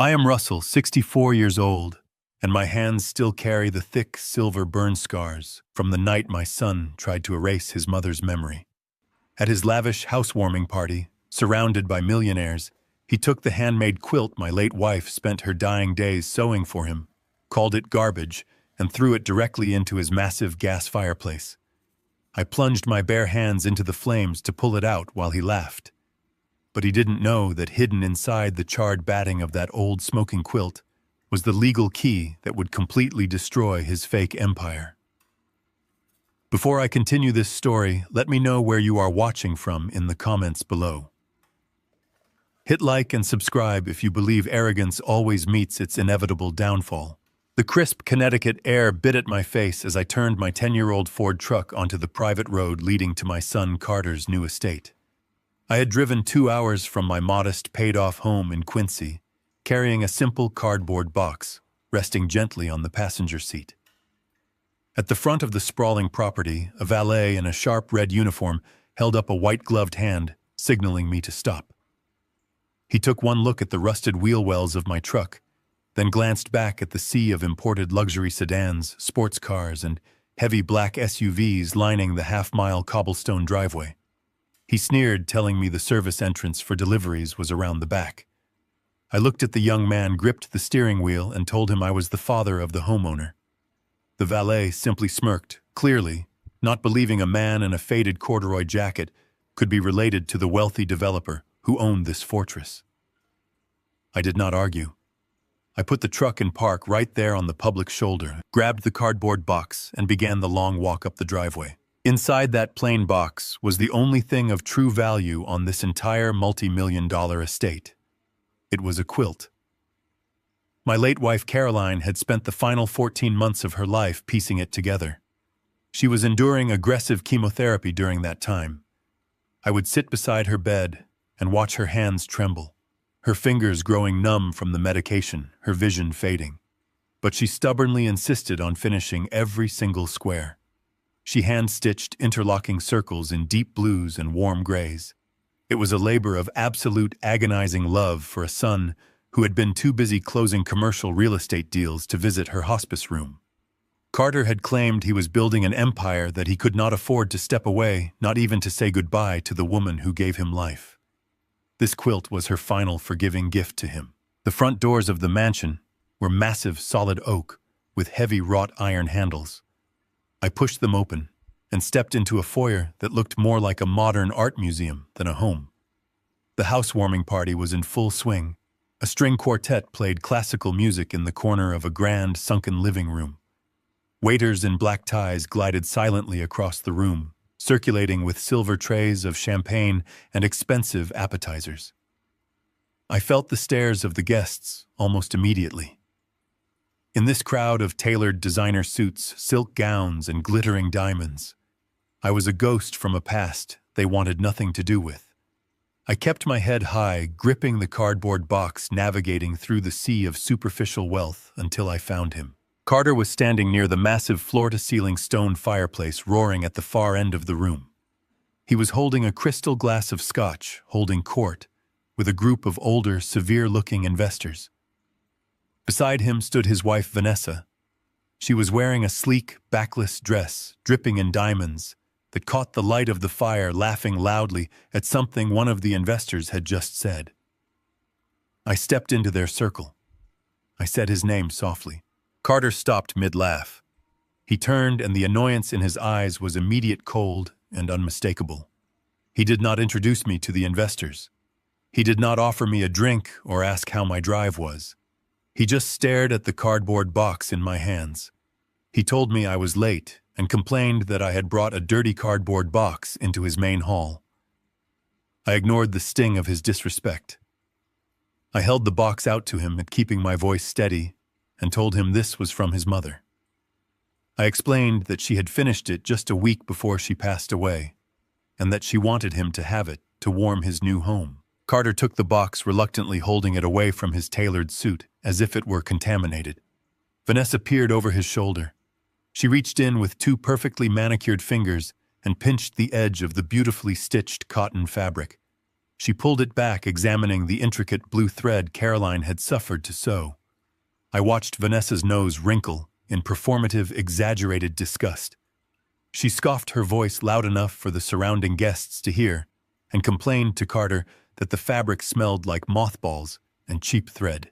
I am Russell, 64 years old, and my hands still carry the thick silver burn scars from the night my son tried to erase his mother's memory. At his lavish housewarming party, surrounded by millionaires, he took the handmade quilt my late wife spent her dying days sewing for him, called it garbage, and threw it directly into his massive gas fireplace. I plunged my bare hands into the flames to pull it out while he laughed. But he didn't know that hidden inside the charred batting of that old smoking quilt was the legal key that would completely destroy his fake empire. Before I continue this story, let me know where you are watching from in the comments below. Hit like and subscribe if you believe arrogance always meets its inevitable downfall. The crisp Connecticut air bit at my face as I turned my 10-year-old Ford truck onto the private road leading to my son Carter's new estate. I had driven 2 hours from my modest, paid-off home in Quincy, carrying a simple cardboard box, resting gently on the passenger seat. At the front of the sprawling property, a valet in a sharp red uniform held up a white-gloved hand, signaling me to stop. He took one look at the rusted wheel wells of my truck, then glanced back at the sea of imported luxury sedans, sports cars, and heavy black SUVs lining the half-mile cobblestone driveway. He sneered, telling me the service entrance for deliveries was around the back. I looked at the young man, gripped the steering wheel, and told him I was the father of the homeowner. The valet simply smirked, clearly, not believing a man in a faded corduroy jacket could be related to the wealthy developer who owned this fortress. I did not argue. I put the truck in park right there on the public shoulder, grabbed the cardboard box, and began the long walk up the driveway. Inside that plain box was the only thing of true value on this entire multi-million-dollar estate. It was a quilt. My late wife Caroline had spent the final 14 months of her life piecing it together. She was enduring aggressive chemotherapy during that time. I would sit beside her bed and watch her hands tremble, her fingers growing numb from the medication, her vision fading. But she stubbornly insisted on finishing every single square. She hand-stitched interlocking circles in deep blues and warm grays. It was a labor of absolute agonizing love for a son who had been too busy closing commercial real estate deals to visit her hospice room. Carter had claimed he was building an empire that he could not afford to step away, not even to say goodbye to the woman who gave him life. This quilt was her final forgiving gift to him. The front doors of the mansion were massive solid oak with heavy wrought iron handles. I pushed them open and stepped into a foyer that looked more like a modern art museum than a home. The housewarming party was in full swing. A string quartet played classical music in the corner of a grand, sunken living room. Waiters in black ties glided silently across the room, circulating with silver trays of champagne and expensive appetizers. I felt the stares of the guests almost immediately. In this crowd of tailored designer suits, silk gowns, and glittering diamonds, I was a ghost from a past they wanted nothing to do with. I kept my head high, gripping the cardboard box, navigating through the sea of superficial wealth until I found him. Carter was standing near the massive floor-to-ceiling stone fireplace roaring at the far end of the room. He was holding a crystal glass of scotch, holding court, with a group of older, severe-looking investors. Beside him stood his wife Vanessa. She was wearing a sleek, backless dress, dripping in diamonds, that caught the light of the fire, laughing loudly at something one of the investors had just said. I stepped into their circle. I said his name softly. Carter stopped mid-laugh. He turned, and the annoyance in his eyes was immediate, cold, and unmistakable. He did not introduce me to the investors. He did not offer me a drink or ask how my drive was. He just stared at the cardboard box in my hands. He told me I was late and complained that I had brought a dirty cardboard box into his main hall. I ignored the sting of his disrespect. I held the box out to him, keeping my voice steady, and told him this was from his mother. I explained that she had finished it just a week before she passed away, and that she wanted him to have it to warm his new home. Carter took the box, reluctantly holding it away from his tailored suit, as if it were contaminated. Vanessa peered over his shoulder. She reached in with 2 perfectly manicured fingers and pinched the edge of the beautifully stitched cotton fabric. She pulled it back, examining the intricate blue thread Caroline had suffered to sew. I watched Vanessa's nose wrinkle in performative, exaggerated disgust. She scoffed, her voice loud enough for the surrounding guests to hear, and complained to Carter that the fabric smelled like mothballs and cheap thread.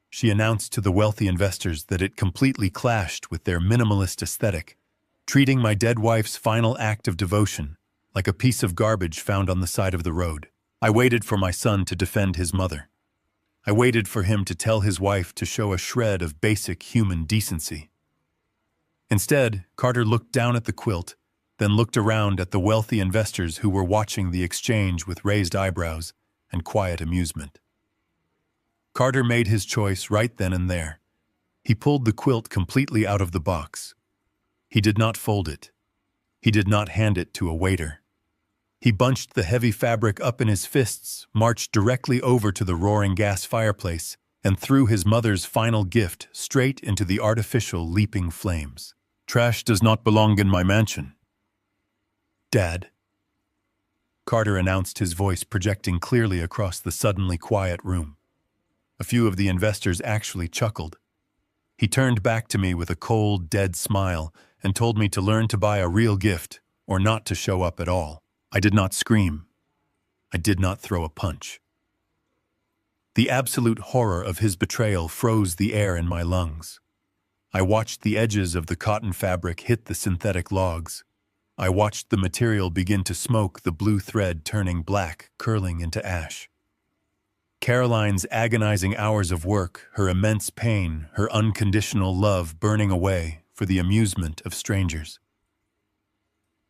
She announced to the wealthy investors that it completely clashed with their minimalist aesthetic, treating my dead wife's final act of devotion like a piece of garbage found on the side of the road. I waited for my son to defend his mother. I waited for him to tell his wife to show a shred of basic human decency. Instead, Carter looked down at the quilt, then looked around at the wealthy investors who were watching the exchange with raised eyebrows and quiet amusement. Carter made his choice right then and there. He pulled the quilt completely out of the box. He did not fold it. He did not hand it to a waiter. He bunched the heavy fabric up in his fists, marched directly over to the roaring gas fireplace, and threw his mother's final gift straight into the artificial leaping flames. "Trash does not belong in my mansion, Dad," Carter announced, his voice projecting clearly across the suddenly quiet room. A few of the investors actually chuckled. He turned back to me with a cold, dead smile and told me to learn to buy a real gift or not to show up at all. I did not scream. I did not throw a punch. The absolute horror of his betrayal froze the air in my lungs. I watched the edges of the cotton fabric hit the synthetic logs. I watched the material begin to smoke, the blue thread turning black, curling into ash. Caroline's agonizing hours of work, her immense pain, her unconditional love burning away for the amusement of strangers.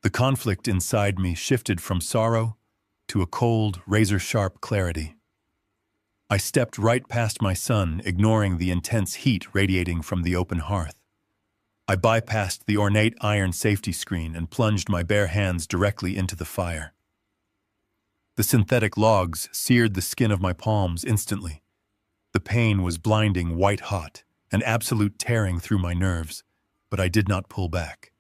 The conflict inside me shifted from sorrow to a cold, razor-sharp clarity. I stepped right past my son, ignoring the intense heat radiating from the open hearth. I bypassed the ornate iron safety screen and plunged my bare hands directly into the fire. The synthetic logs seared the skin of my palms instantly. The pain was blinding, white-hot, an absolute tearing through my nerves, but I did not pull back.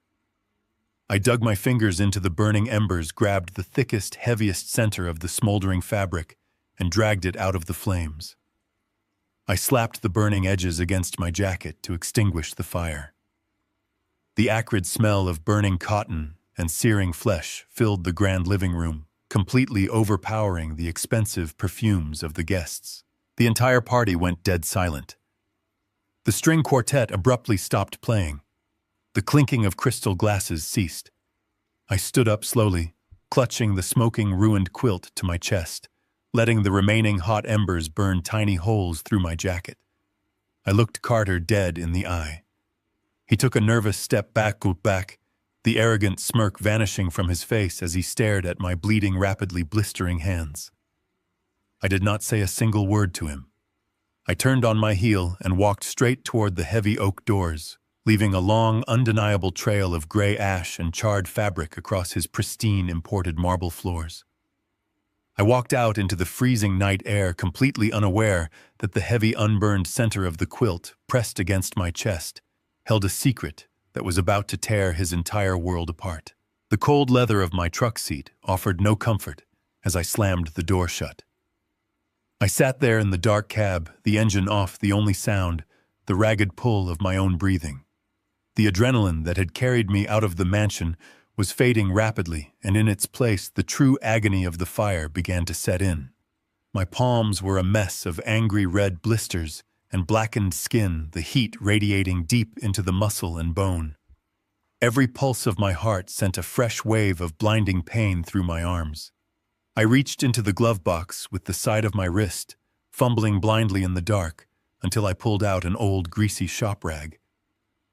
I dug my fingers into the burning embers, grabbed the thickest, heaviest center of the smoldering fabric, and dragged it out of the flames. I slapped the burning edges against my jacket to extinguish the fire. The acrid smell of burning cotton and searing flesh filled the grand living room, completely overpowering the expensive perfumes of the guests. The entire party went dead silent. The string quartet abruptly stopped playing. The clinking of crystal glasses ceased. I stood up slowly, clutching the smoking, ruined quilt to my chest, letting the remaining hot embers burn tiny holes through my jacket. I looked Carter dead in the eye. He took a nervous step back, the arrogant smirk vanishing from his face as he stared at my bleeding, rapidly blistering hands. I did not say a single word to him. I turned on my heel and walked straight toward the heavy oak doors, leaving a long, undeniable trail of gray ash and charred fabric across his pristine, imported marble floors. I walked out into the freezing night air, completely unaware that the heavy, unburned center of the quilt, pressed against my chest, held a secret that was about to tear his entire world apart. The cold leather of my truck seat offered no comfort as I slammed the door shut. I sat there in the dark cab, the engine off, the only sound, the ragged pull of my own breathing. The adrenaline that had carried me out of the mansion was fading rapidly, and in its place the true agony of the fire began to set in. My palms were a mess of angry red blisters and blackened skin, the heat radiating deep into the muscle and bone. Every pulse of my heart sent a fresh wave of blinding pain through my arms. I reached into the glove box with the side of my wrist, fumbling blindly in the dark, until I pulled out an old, greasy shop rag.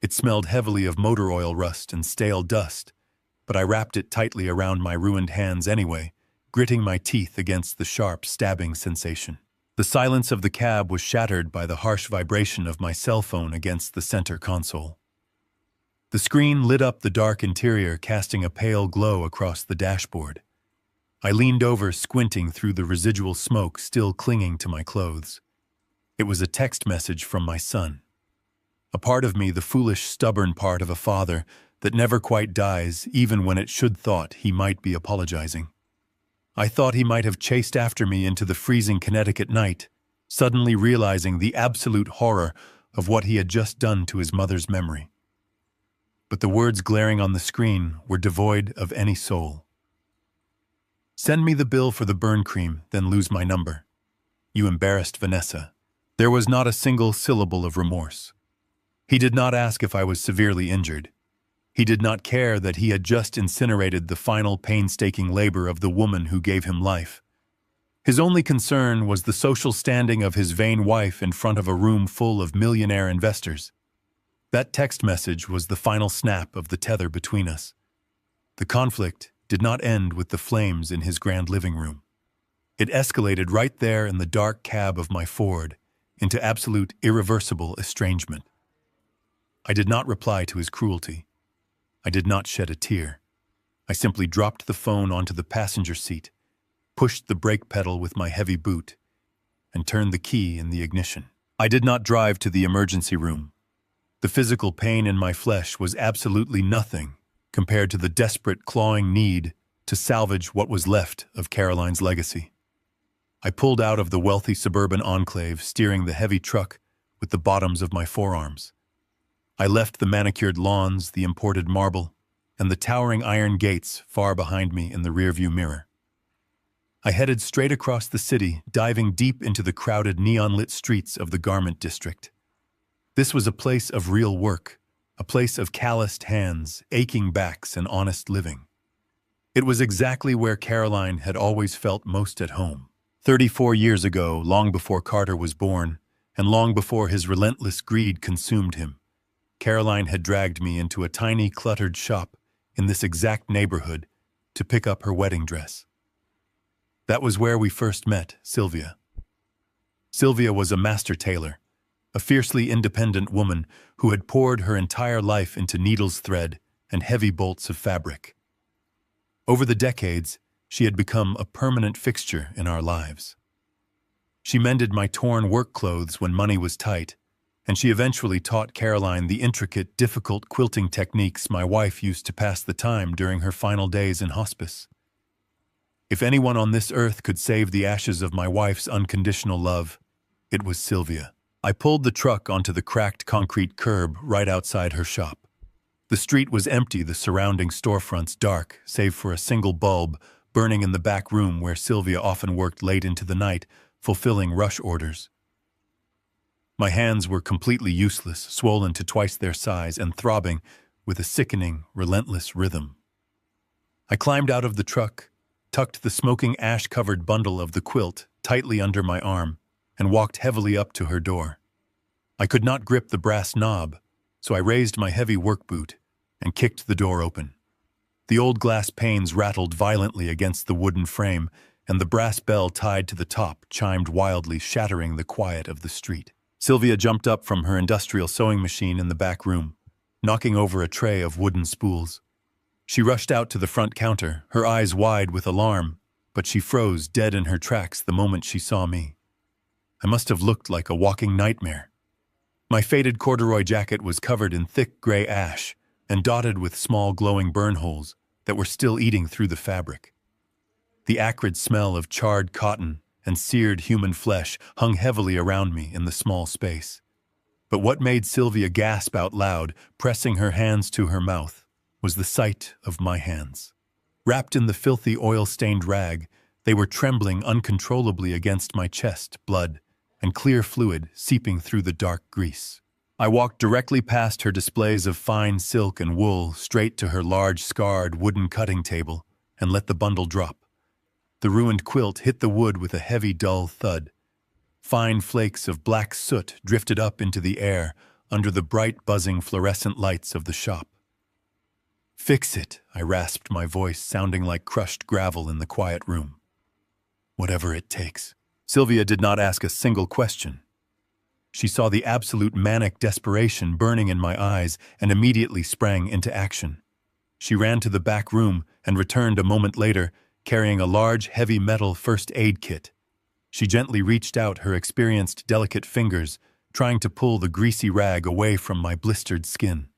It smelled heavily of motor oil rust and stale dust, but I wrapped it tightly around my ruined hands anyway, gritting my teeth against the sharp, stabbing sensation. The silence of the cab was shattered by the harsh vibration of my cell phone against the center console. The screen lit up the dark interior, casting a pale glow across the dashboard. I leaned over, squinting through the residual smoke still clinging to my clothes. It was a text message from my son. A part of me, the foolish, stubborn part of a father that never quite dies, even when it should thought he might be apologizing. I thought he might have chased after me into the freezing Connecticut night, suddenly realizing the absolute horror of what he had just done to his mother's memory. But the words glaring on the screen were devoid of any soul. "Send me the bill for the burn cream, then lose my number. You embarrassed Vanessa." There was not a single syllable of remorse. He did not ask if I was severely injured. He did not care that he had just incinerated the final painstaking labor of the woman who gave him life. His only concern was the social standing of his vain wife in front of a room full of millionaire investors. That text message was the final snap of the tether between us. The conflict did not end with the flames in his grand living room. It escalated right there in the dark cab of my Ford into absolute irreversible estrangement. I did not reply to his cruelty. I did not shed a tear. I simply dropped the phone onto the passenger seat, pushed the brake pedal with my heavy boot, and turned the key in the ignition. I did not drive to the emergency room. The physical pain in my flesh was absolutely nothing compared to the desperate, clawing need to salvage what was left of Caroline's legacy. I pulled out of the wealthy suburban enclave, steering the heavy truck with the bottoms of my forearms. I left the manicured lawns, the imported marble, and the towering iron gates far behind me in the rearview mirror. I headed straight across the city, diving deep into the crowded neon-lit streets of the garment district. This was a place of real work, a place of calloused hands, aching backs, and honest living. It was exactly where Caroline had always felt most at home. 34 years ago, long before Carter was born, and long before his relentless greed consumed him, Caroline had dragged me into a tiny, cluttered shop in this exact neighborhood to pick up her wedding dress. That was where we first met Sylvia. Sylvia was a master tailor, a fiercely independent woman who had poured her entire life into needles, thread, and heavy bolts of fabric. Over the decades, she had become a permanent fixture in our lives. She mended my torn work clothes when money was tight, and she eventually taught Caroline the intricate, difficult quilting techniques my wife used to pass the time during her final days in hospice. If anyone on this earth could save the ashes of my wife's unconditional love, it was Sylvia. I pulled the truck onto the cracked concrete curb right outside her shop. The street was empty, the surrounding storefronts dark, save for a single bulb burning in the back room where Sylvia often worked late into the night, fulfilling rush orders. My hands were completely useless, swollen to twice their size and throbbing with a sickening, relentless rhythm. I climbed out of the truck, tucked the smoking ash-covered bundle of the quilt tightly under my arm, and walked heavily up to her door. I could not grip the brass knob, so I raised my heavy work boot and kicked the door open. The old glass panes rattled violently against the wooden frame, and the brass bell tied to the top chimed wildly, shattering the quiet of the street. Sylvia jumped up from her industrial sewing machine in the back room, knocking over a tray of wooden spools. She rushed out to the front counter, her eyes wide with alarm, but she froze dead in her tracks the moment she saw me. I must have looked like a walking nightmare. My faded corduroy jacket was covered in thick gray ash and dotted with small glowing burn holes that were still eating through the fabric. The acrid smell of charred cotton and seared human flesh hung heavily around me in the small space. But what made Sylvia gasp out loud, pressing her hands to her mouth, was the sight of my hands. Wrapped in the filthy oil-stained rag, they were trembling uncontrollably against my chest, blood and clear fluid seeping through the dark grease. I walked directly past her displays of fine silk and wool, straight to her large, scarred wooden cutting table, and let the bundle drop. The ruined quilt hit the wood with a heavy, dull thud. Fine flakes of black soot drifted up into the air under the bright, buzzing fluorescent lights of the shop. "Fix it," I rasped, my voice sounding like crushed gravel in the quiet room. "Whatever it takes." Sylvia did not ask a single question. She saw the absolute manic desperation burning in my eyes and immediately sprang into action. She ran to the back room and returned a moment later, carrying a large, heavy metal first aid kit. She gently reached out her experienced, delicate fingers, trying to pull the greasy rag away from my blistered skin.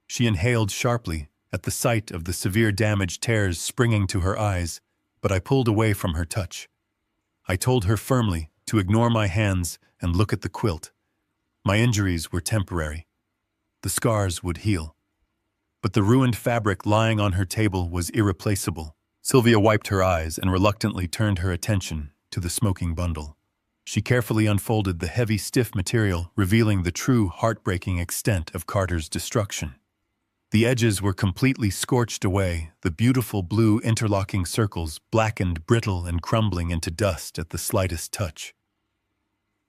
She inhaled sharply at the sight of the severe damaged tears springing to her eyes, but I pulled away from her touch. I told her firmly to ignore my hands and look at the quilt. My injuries were temporary. The scars would heal. But the ruined fabric lying on her table was irreplaceable. Sylvia wiped her eyes and reluctantly turned her attention to the smoking bundle. She carefully unfolded the heavy, stiff material, revealing the true, heartbreaking extent of Carter's destruction. The edges were completely scorched away, the beautiful blue interlocking circles blackened, brittle, and crumbling into dust at the slightest touch.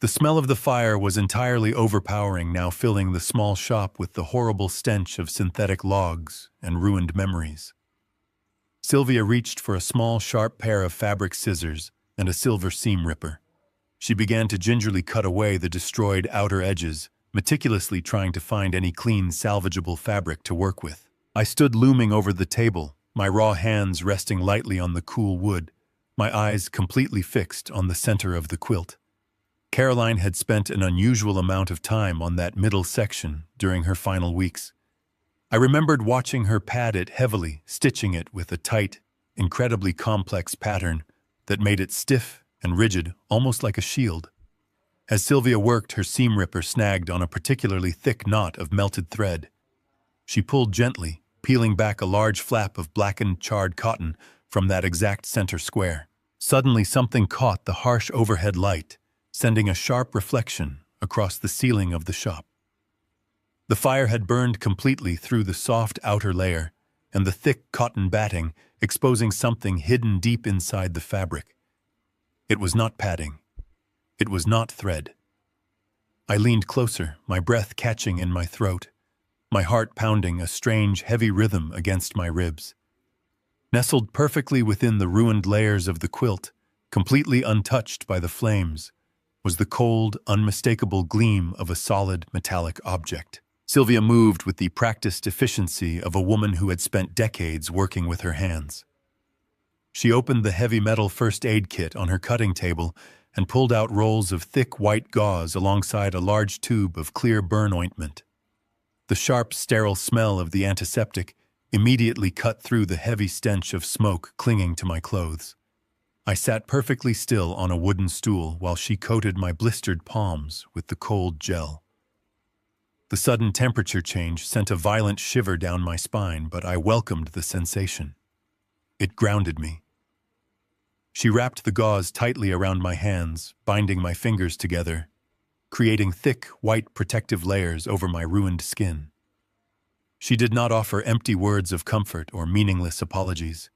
The smell of the fire was entirely overpowering, now filling the small shop with the horrible stench of synthetic logs and ruined memories. Sylvia reached for a small, sharp pair of fabric scissors and a silver seam ripper. She began to gingerly cut away the destroyed outer edges, meticulously trying to find any clean, salvageable fabric to work with. I stood looming over the table, my raw hands resting lightly on the cool wood, my eyes completely fixed on the center of the quilt. Caroline had spent an unusual amount of time on that middle section during her final weeks. I remembered watching her pad it heavily, stitching it with a tight, incredibly complex pattern that made it stiff and rigid, almost like a shield. As Sylvia worked, her seam ripper snagged on a particularly thick knot of melted thread. She pulled gently, peeling back a large flap of blackened, charred cotton from that exact center square. Suddenly, something caught the harsh overhead light, sending a sharp reflection across the ceiling of the shop. The fire had burned completely through the soft outer layer and the thick cotton batting, exposing something hidden deep inside the fabric. It was not padding. It was not thread. I leaned closer, my breath catching in my throat, my heart pounding a strange, heavy rhythm against my ribs. Nestled perfectly within the ruined layers of the quilt, completely untouched by the flames, was the cold, unmistakable gleam of a solid, metallic object. Sylvia moved with the practiced efficiency of a woman who had spent decades working with her hands. She opened the heavy metal first aid kit on her cutting table and pulled out rolls of thick white gauze alongside a large tube of clear burn ointment. The sharp, sterile smell of the antiseptic immediately cut through the heavy stench of smoke clinging to my clothes. I sat perfectly still on a wooden stool while she coated my blistered palms with the cold gel. The sudden temperature change sent a violent shiver down my spine, but I welcomed the sensation. It grounded me. She wrapped the gauze tightly around my hands, binding my fingers together, creating thick, white protective layers over my ruined skin. She did not offer empty words of comfort or meaningless apologies.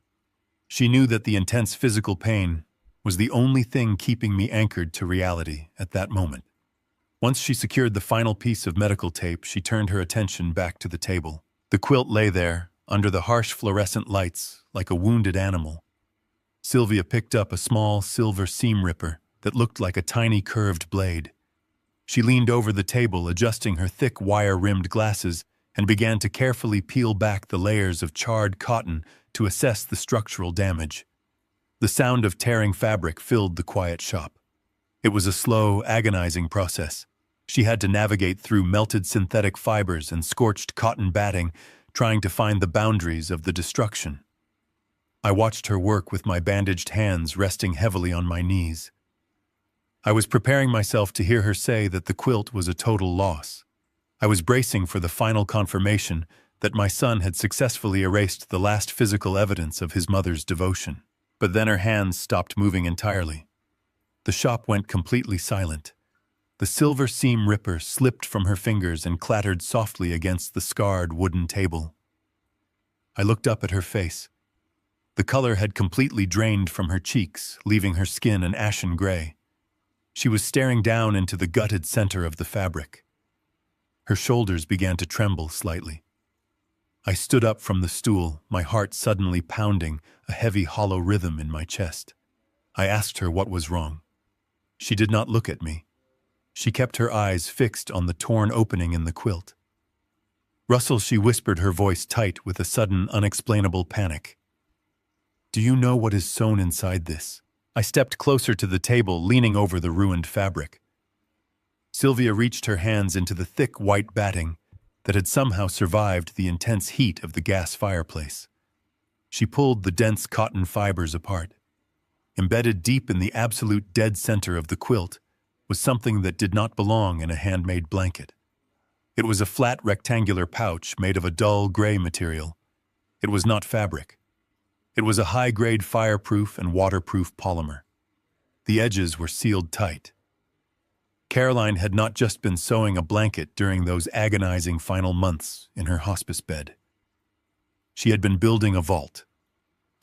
She knew that the intense physical pain was the only thing keeping me anchored to reality at that moment. Once she secured the final piece of medical tape, she turned her attention back to the table. The quilt lay there, under the harsh fluorescent lights, like a wounded animal. Sylvia picked up a small silver seam ripper that looked like a tiny curved blade. She leaned over the table, adjusting her thick wire-rimmed glasses, and began to carefully peel back the layers of charred cotton to assess the structural damage. The sound of tearing fabric filled the quiet shop. It was a slow, agonizing process. She had to navigate through melted synthetic fibers and scorched cotton batting, trying to find the boundaries of the destruction. I watched her work with my bandaged hands resting heavily on my knees. I was preparing myself to hear her say that the quilt was a total loss. I was bracing for the final confirmation that my son had successfully erased the last physical evidence of his mother's devotion. But then her hands stopped moving entirely. The shop went completely silent. The silver seam ripper slipped from her fingers and clattered softly against the scarred wooden table. I looked up at her face. The color had completely drained from her cheeks, leaving her skin an ashen gray. She was staring down into the gutted center of the fabric. Her shoulders began to tremble slightly. I stood up from the stool, my heart suddenly pounding, a heavy hollow rhythm in my chest. I asked her what was wrong. She did not look at me. She kept her eyes fixed on the torn opening in the quilt. "Russell," she whispered, her voice tight with a sudden, unexplainable panic. "Do you know what is sewn inside this?" I stepped closer to the table, leaning over the ruined fabric. Sylvia reached her hands into the thick white batting that had somehow survived the intense heat of the gas fireplace. She pulled the dense cotton fibers apart. Embedded deep in the absolute dead center of the quilt was something that did not belong in a handmade blanket. It was a flat rectangular pouch made of a dull gray material. It was not fabric. It was a high-grade fireproof and waterproof polymer. The edges were sealed tight. Caroline had not just been sewing a blanket during those agonizing final months in her hospice bed. She had been building a vault.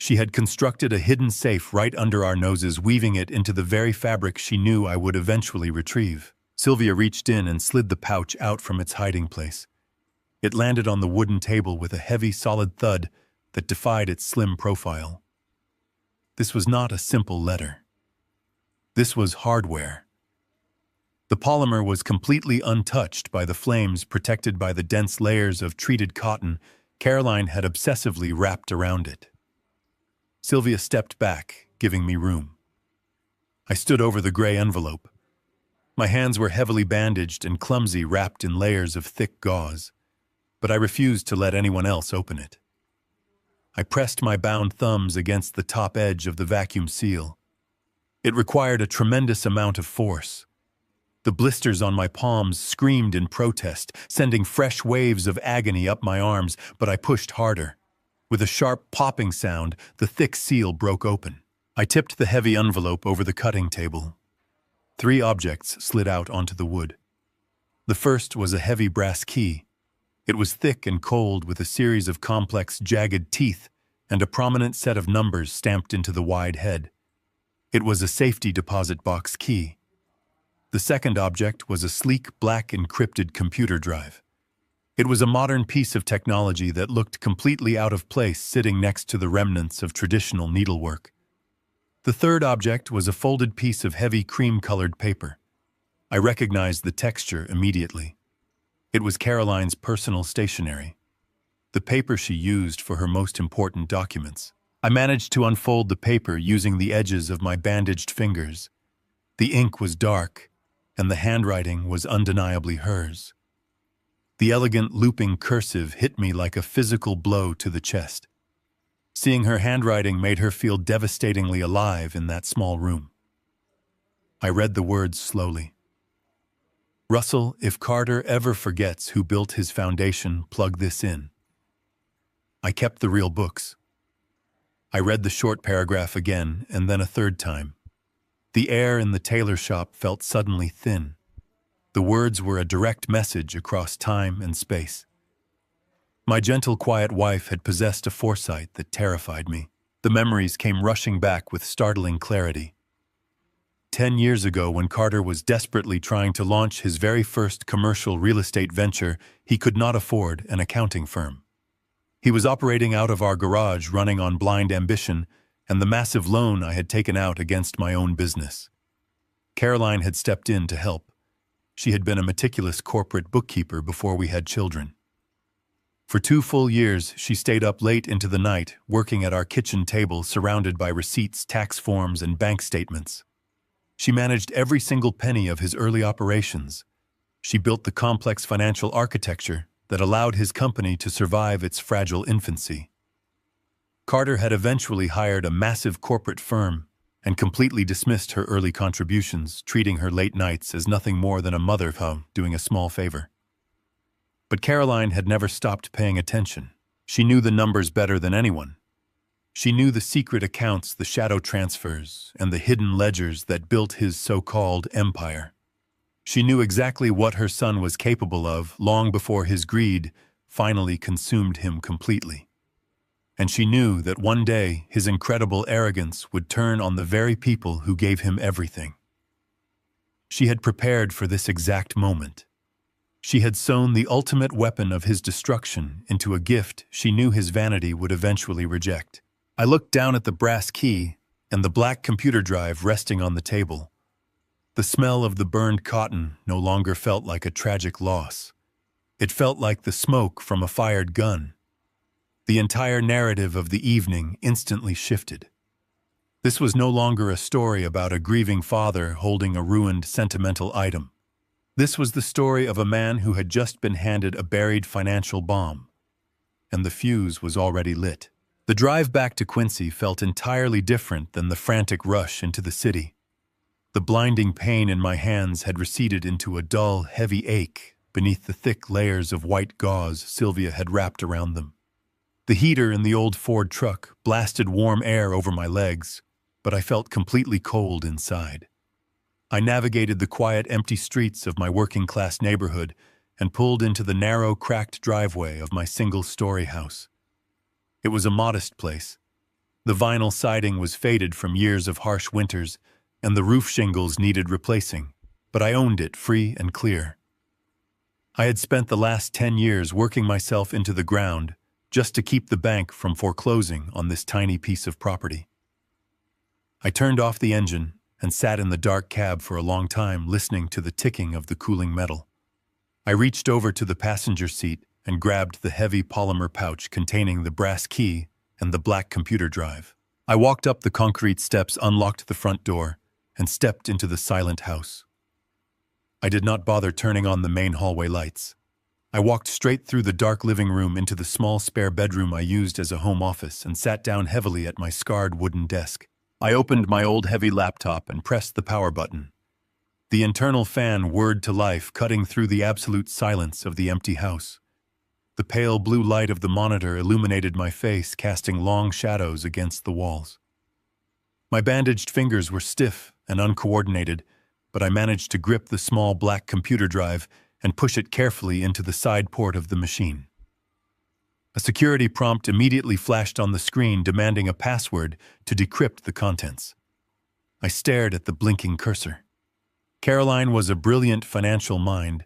She had constructed a hidden safe right under our noses, weaving it into the very fabric she knew I would eventually retrieve. Sylvia reached in and slid the pouch out from its hiding place. It landed on the wooden table with a heavy, solid thud that defied its slim profile. This was not a simple letter. This was hardware. The polymer was completely untouched by the flames, protected by the dense layers of treated cotton Caroline had obsessively wrapped around it. Sylvia stepped back, giving me room. I stood over the gray envelope. My hands were heavily bandaged and clumsy, wrapped in layers of thick gauze, but I refused to let anyone else open it. I pressed my bound thumbs against the top edge of the vacuum seal. It required a tremendous amount of force. The blisters on my palms screamed in protest, sending fresh waves of agony up my arms, but I pushed harder. With a sharp popping sound, the thick seal broke open. I tipped the heavy envelope over the cutting table. 3 objects slid out onto the wood. The first was a heavy brass key. It was thick and cold, with a series of complex, jagged teeth and a prominent set of numbers stamped into the wide head. It was a safety deposit box key. The second object was a sleek, black, encrypted computer drive. It was a modern piece of technology that looked completely out of place, sitting next to the remnants of traditional needlework. The third object was a folded piece of heavy cream-colored paper. I recognized the texture immediately. It was Caroline's personal stationery, the paper she used for her most important documents. I managed to unfold the paper using the edges of my bandaged fingers. The ink was dark, and the handwriting was undeniably hers. The elegant looping cursive hit me like a physical blow to the chest. Seeing her handwriting made her feel devastatingly alive in that small room. I read the words slowly. Russell, if Carter ever forgets who built his foundation, plug this in. I kept the real books. I read the short paragraph again, and then a third time. The air in the tailor shop felt suddenly thin. The words were a direct message across time and space. My gentle, quiet wife had possessed a foresight that terrified me. The memories came rushing back with startling clarity. 10 years ago, when Carter was desperately trying to launch his very first commercial real estate venture, he could not afford an accounting firm. He was operating out of our garage, running on blind ambition and the massive loan I had taken out against my own business. Caroline had stepped in to help. She had been a meticulous corporate bookkeeper before we had children. For 2 full years, she stayed up late into the night, working at our kitchen table, surrounded by receipts, tax forms, and bank statements. She managed every single penny of his early operations. She built the complex financial architecture that allowed his company to survive its fragile infancy. Carter had eventually hired a massive corporate firm and completely dismissed her early contributions, treating her late nights as nothing more than a mother doing a small favor. But Caroline had never stopped paying attention. She knew the numbers better than anyone. She knew the secret accounts, the shadow transfers, and the hidden ledgers that built his so-called empire. She knew exactly what her son was capable of long before his greed finally consumed him completely. And she knew that one day his incredible arrogance would turn on the very people who gave him everything. She had prepared for this exact moment. She had sewn the ultimate weapon of his destruction into a gift she knew his vanity would eventually reject. I looked down at the brass key and the black computer drive resting on the table. The smell of the burned cotton no longer felt like a tragic loss. It felt like the smoke from a fired gun. The entire narrative of the evening instantly shifted. This was no longer a story about a grieving father holding a ruined sentimental item. This was the story of a man who had just been handed a buried financial bomb, and the fuse was already lit. The drive back to Quincy felt entirely different than the frantic rush into the city. The blinding pain in my hands had receded into a dull, heavy ache beneath the thick layers of white gauze Sylvia had wrapped around them. The heater in the old Ford truck blasted warm air over my legs, but I felt completely cold inside. I navigated the quiet, empty streets of my working-class neighborhood and pulled into the narrow, cracked driveway of my single-story house. It was a modest place. The vinyl siding was faded from years of harsh winters, and the roof shingles needed replacing, but I owned it free and clear. I had spent the last 10 years working myself into the ground just to keep the bank from foreclosing on this tiny piece of property. I turned off the engine and sat in the dark cab for a long time, listening to the ticking of the cooling metal. I reached over to the passenger seat and grabbed the heavy polymer pouch containing the brass key and the black computer drive. I walked up the concrete steps, unlocked the front door, and stepped into the silent house. I did not bother turning on the main hallway lights. I walked straight through the dark living room into the small spare bedroom I used as a home office and sat down heavily at my scarred wooden desk. I opened my old heavy laptop and pressed the power button. The internal fan whirred to life, cutting through the absolute silence of the empty house. The pale blue light of the monitor illuminated my face, casting long shadows against the walls. My bandaged fingers were stiff and uncoordinated, but I managed to grip the small black computer drive and push it carefully into the side port of the machine. A security prompt immediately flashed on the screen, demanding a password to decrypt the contents. I stared at the blinking cursor. Caroline was a brilliant financial mind,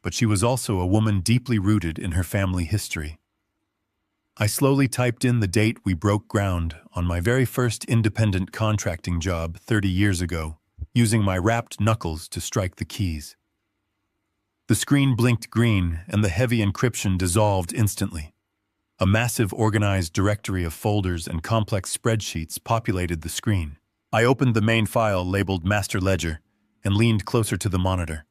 but she was also a woman deeply rooted in her family history. I slowly typed in the date we broke ground on my very first independent contracting job 30 years ago, using my wrapped knuckles to strike the keys. The screen blinked green, and the heavy encryption dissolved instantly. A massive organized directory of folders and complex spreadsheets populated the screen. I opened the main file labeled Master Ledger and leaned closer to the monitor.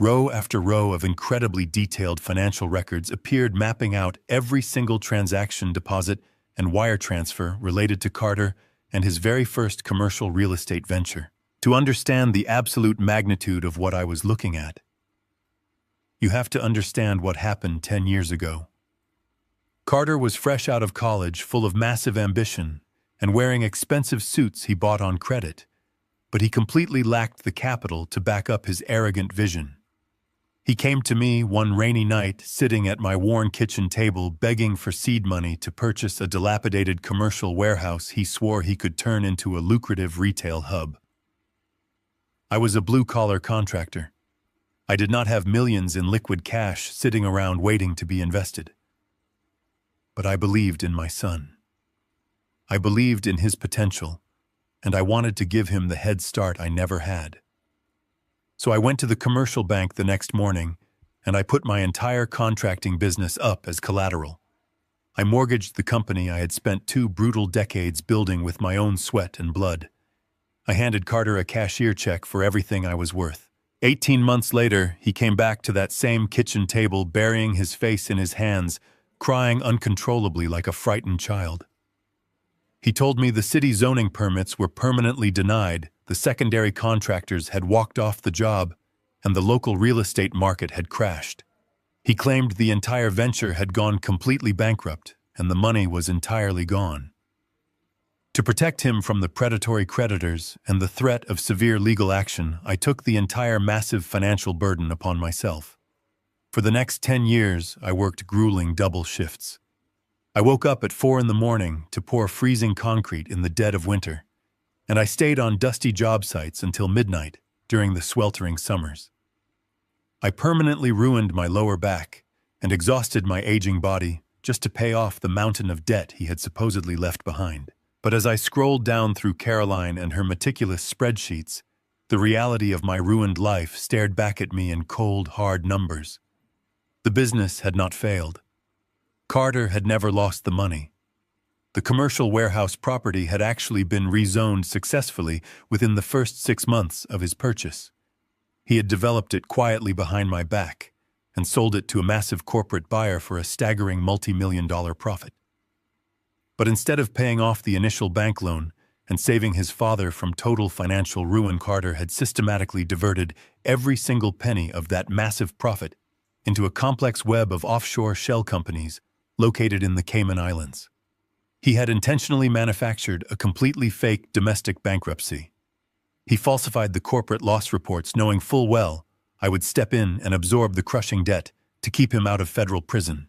Row after row of incredibly detailed financial records appeared, mapping out every single transaction, deposit, and wire transfer related to Carter and his very first commercial real estate venture. To understand the absolute magnitude of what I was looking at, you have to understand what happened 10 years ago. Carter was fresh out of college, full of massive ambition, and wearing expensive suits he bought on credit, but he completely lacked the capital to back up his arrogant vision. He came to me one rainy night, sitting at my worn kitchen table, begging for seed money to purchase a dilapidated commercial warehouse he swore he could turn into a lucrative retail hub. I was a blue-collar contractor. I did not have millions in liquid cash sitting around waiting to be invested. But I believed in my son. I believed in his potential, and I wanted to give him the head start I never had. So I went to the commercial bank the next morning, and I put my entire contracting business up as collateral. I mortgaged the company I had spent 2 brutal decades building with my own sweat and blood. I handed Carter a cashier check for everything I was worth. 18 months later, he came back to that same kitchen table, burying his face in his hands, crying uncontrollably like a frightened child. He told me the city zoning permits were permanently denied, the secondary contractors had walked off the job, and the local real estate market had crashed. He claimed the entire venture had gone completely bankrupt, and the money was entirely gone. To protect him from the predatory creditors and the threat of severe legal action, I took the entire massive financial burden upon myself. For the next 10 years, I worked grueling double shifts. I woke up at 4 in the morning to pour freezing concrete in the dead of winter, and I stayed on dusty job sites until midnight during the sweltering summers. I permanently ruined my lower back and exhausted my aging body just to pay off the mountain of debt he had supposedly left behind. But as I scrolled down through Caroline and her meticulous spreadsheets, the reality of my ruined life stared back at me in cold, hard numbers. The business had not failed. Carter had never lost the money. The commercial warehouse property had actually been rezoned successfully within the first 6 months of his purchase. He had developed it quietly behind my back and sold it to a massive corporate buyer for a staggering multi-million-dollar profit. But instead of paying off the initial bank loan and saving his father from total financial ruin, Carter had systematically diverted every single penny of that massive profit into a complex web of offshore shell companies located in the Cayman Islands. He had intentionally manufactured a completely fake domestic bankruptcy. He falsified the corporate loss reports, knowing full well I would step in and absorb the crushing debt to keep him out of federal prison.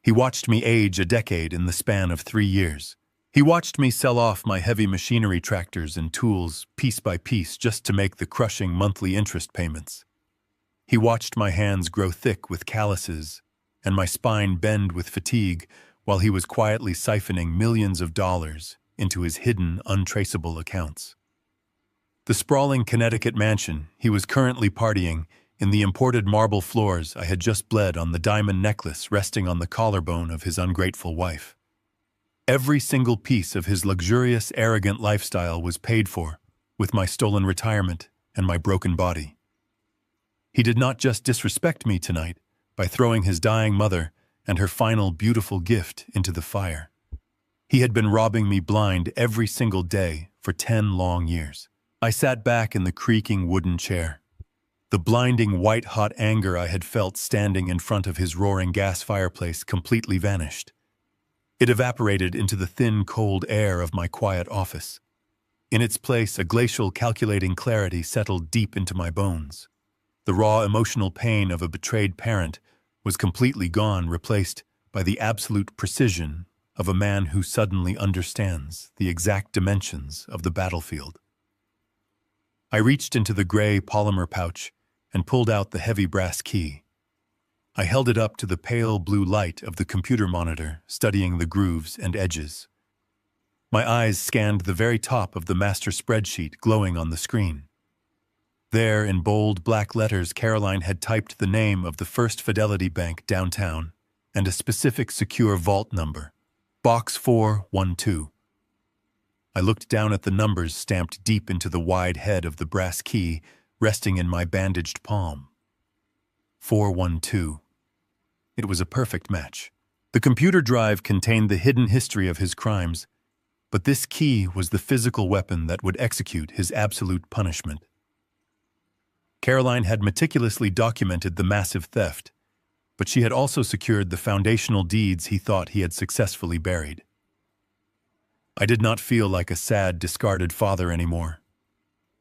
He watched me age a decade in the span of 3 years. He watched me sell off my heavy machinery, tractors, and tools piece by piece just to make the crushing monthly interest payments. He watched my hands grow thick with calluses and my spine bend with fatigue while he was quietly siphoning millions of dollars into his hidden, untraceable accounts. The sprawling Connecticut mansion he was currently partying in, the imported marble floors I had just bled on, the diamond necklace resting on the collarbone of his ungrateful wife. Every single piece of his luxurious, arrogant lifestyle was paid for with my stolen retirement and my broken body. He did not just disrespect me tonight by throwing his dying mother and her final beautiful gift into the fire. He had been robbing me blind every single day for 10 long years. I sat back in the creaking wooden chair. The blinding white-hot anger I had felt standing in front of his roaring gas fireplace completely vanished. It evaporated into the thin, cold air of my quiet office. In its place, a glacial, calculating clarity settled deep into my bones. The raw emotional pain of a betrayed parent was completely gone, replaced by the absolute precision of a man who suddenly understands the exact dimensions of the battlefield. I reached into the gray polymer pouch and pulled out the heavy brass key. I held it up to the pale blue light of the computer monitor, studying the grooves and edges. My eyes scanned the very top of the master spreadsheet glowing on the screen. There, in bold black letters, Caroline had typed the name of the First Fidelity Bank downtown and a specific secure vault number, Box 412. I looked down at the numbers stamped deep into the wide head of the brass key resting in my bandaged palm. 412. It was a perfect match. The computer drive contained the hidden history of his crimes, but this key was the physical weapon that would execute his absolute punishment. Caroline had meticulously documented the massive theft, but she had also secured the foundational deeds he thought he had successfully buried. I did not feel like a sad, discarded father anymore.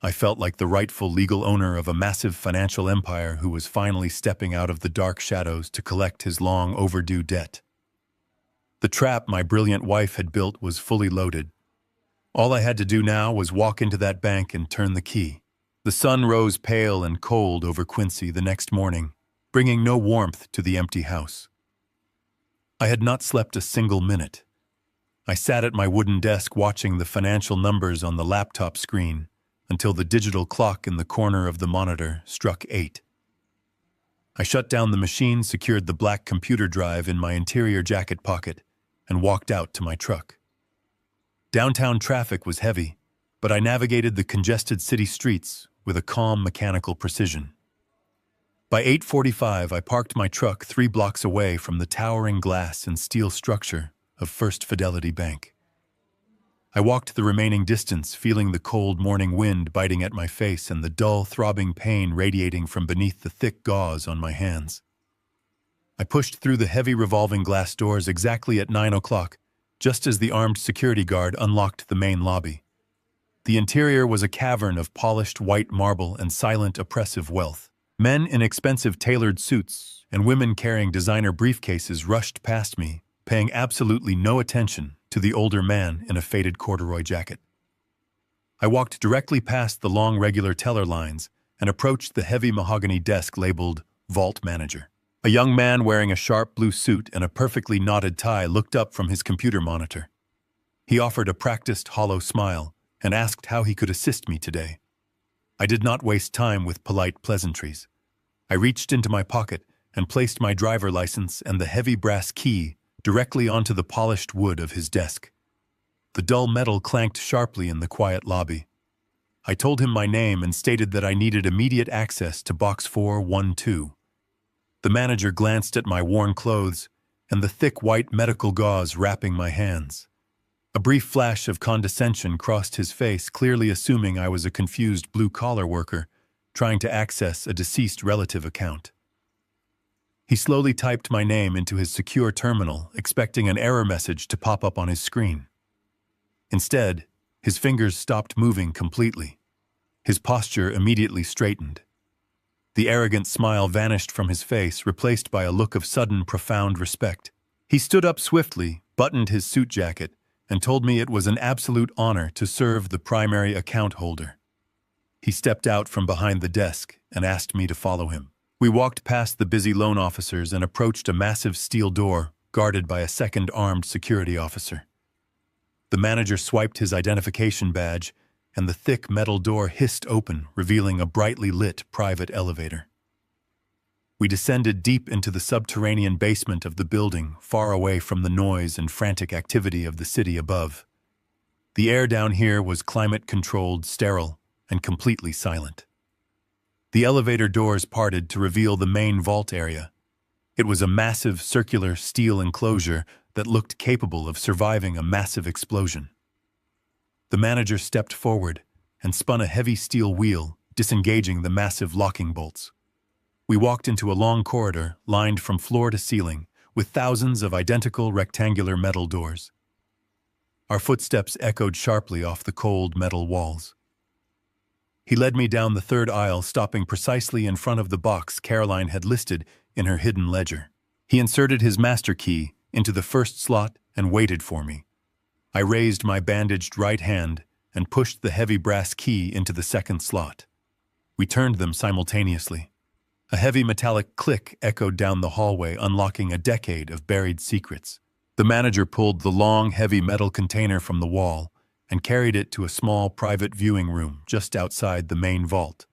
I felt like the rightful legal owner of a massive financial empire who was finally stepping out of the dark shadows to collect his long overdue debt. The trap my brilliant wife had built was fully loaded. All I had to do now was walk into that bank and turn the key. The sun rose pale and cold over Quincy the next morning, bringing no warmth to the empty house. I had not slept a single minute. I sat at my wooden desk watching the financial numbers on the laptop screen until the digital clock in the corner of the monitor struck 8. I shut down the machine, secured the black computer drive in my interior jacket pocket, and walked out to my truck. Downtown traffic was heavy, but I navigated the congested city streets with a calm mechanical precision. By 8:45, I parked my truck 3 blocks away from the towering glass and steel structure of First Fidelity Bank. I walked the remaining distance, feeling the cold morning wind biting at my face and the dull, throbbing pain radiating from beneath the thick gauze on my hands. I pushed through the heavy revolving glass doors exactly at 9 o'clock, just as the armed security guard unlocked the main lobby. The interior was a cavern of polished white marble and silent, oppressive wealth. Men in expensive tailored suits and women carrying designer briefcases rushed past me, paying absolutely no attention to the older man in a faded corduroy jacket. I walked directly past the long regular teller lines and approached the heavy mahogany desk labeled Vault Manager. A young man wearing a sharp blue suit and a perfectly knotted tie looked up from his computer monitor. He offered a practiced, hollow smile and asked how he could assist me today. I did not waste time with polite pleasantries. I reached into my pocket and placed my driver license and the heavy brass key directly onto the polished wood of his desk. The dull metal clanked sharply in the quiet lobby. I told him my name and stated that I needed immediate access to Box 412. The manager glanced at my worn clothes and the thick white medical gauze wrapping my hands. A brief flash of condescension crossed his face, clearly assuming I was a confused blue-collar worker trying to access a deceased relative account. He slowly typed my name into his secure terminal, expecting an error message to pop up on his screen. Instead, his fingers stopped moving completely. His posture immediately straightened. The arrogant smile vanished from his face, replaced by a look of sudden, profound respect. He stood up swiftly, buttoned his suit jacket, and told me it was an absolute honor to serve the primary account holder. He stepped out from behind the desk and asked me to follow him. We walked past the busy loan officers and approached a massive steel door guarded by a second armed security officer. The manager swiped his identification badge, and the thick metal door hissed open, revealing a brightly lit private elevator. We descended deep into the subterranean basement of the building, far away from the noise and frantic activity of the city above. The air down here was climate-controlled, sterile, and completely silent. The elevator doors parted to reveal the main vault area. It was a massive circular steel enclosure that looked capable of surviving a massive explosion. The manager stepped forward and spun a heavy steel wheel, disengaging the massive locking bolts. We walked into a long corridor lined from floor to ceiling with thousands of identical rectangular metal doors. Our footsteps echoed sharply off the cold metal walls. He led me down the third aisle, stopping precisely in front of the box Caroline had listed in her hidden ledger. He inserted his master key into the first slot and waited for me. I raised my bandaged right hand and pushed the heavy brass key into the second slot. We turned them simultaneously. A heavy metallic click echoed down the hallway, unlocking a decade of buried secrets. The manager pulled the long, heavy metal container from the wall and carried it to a small private viewing room just outside the main vault.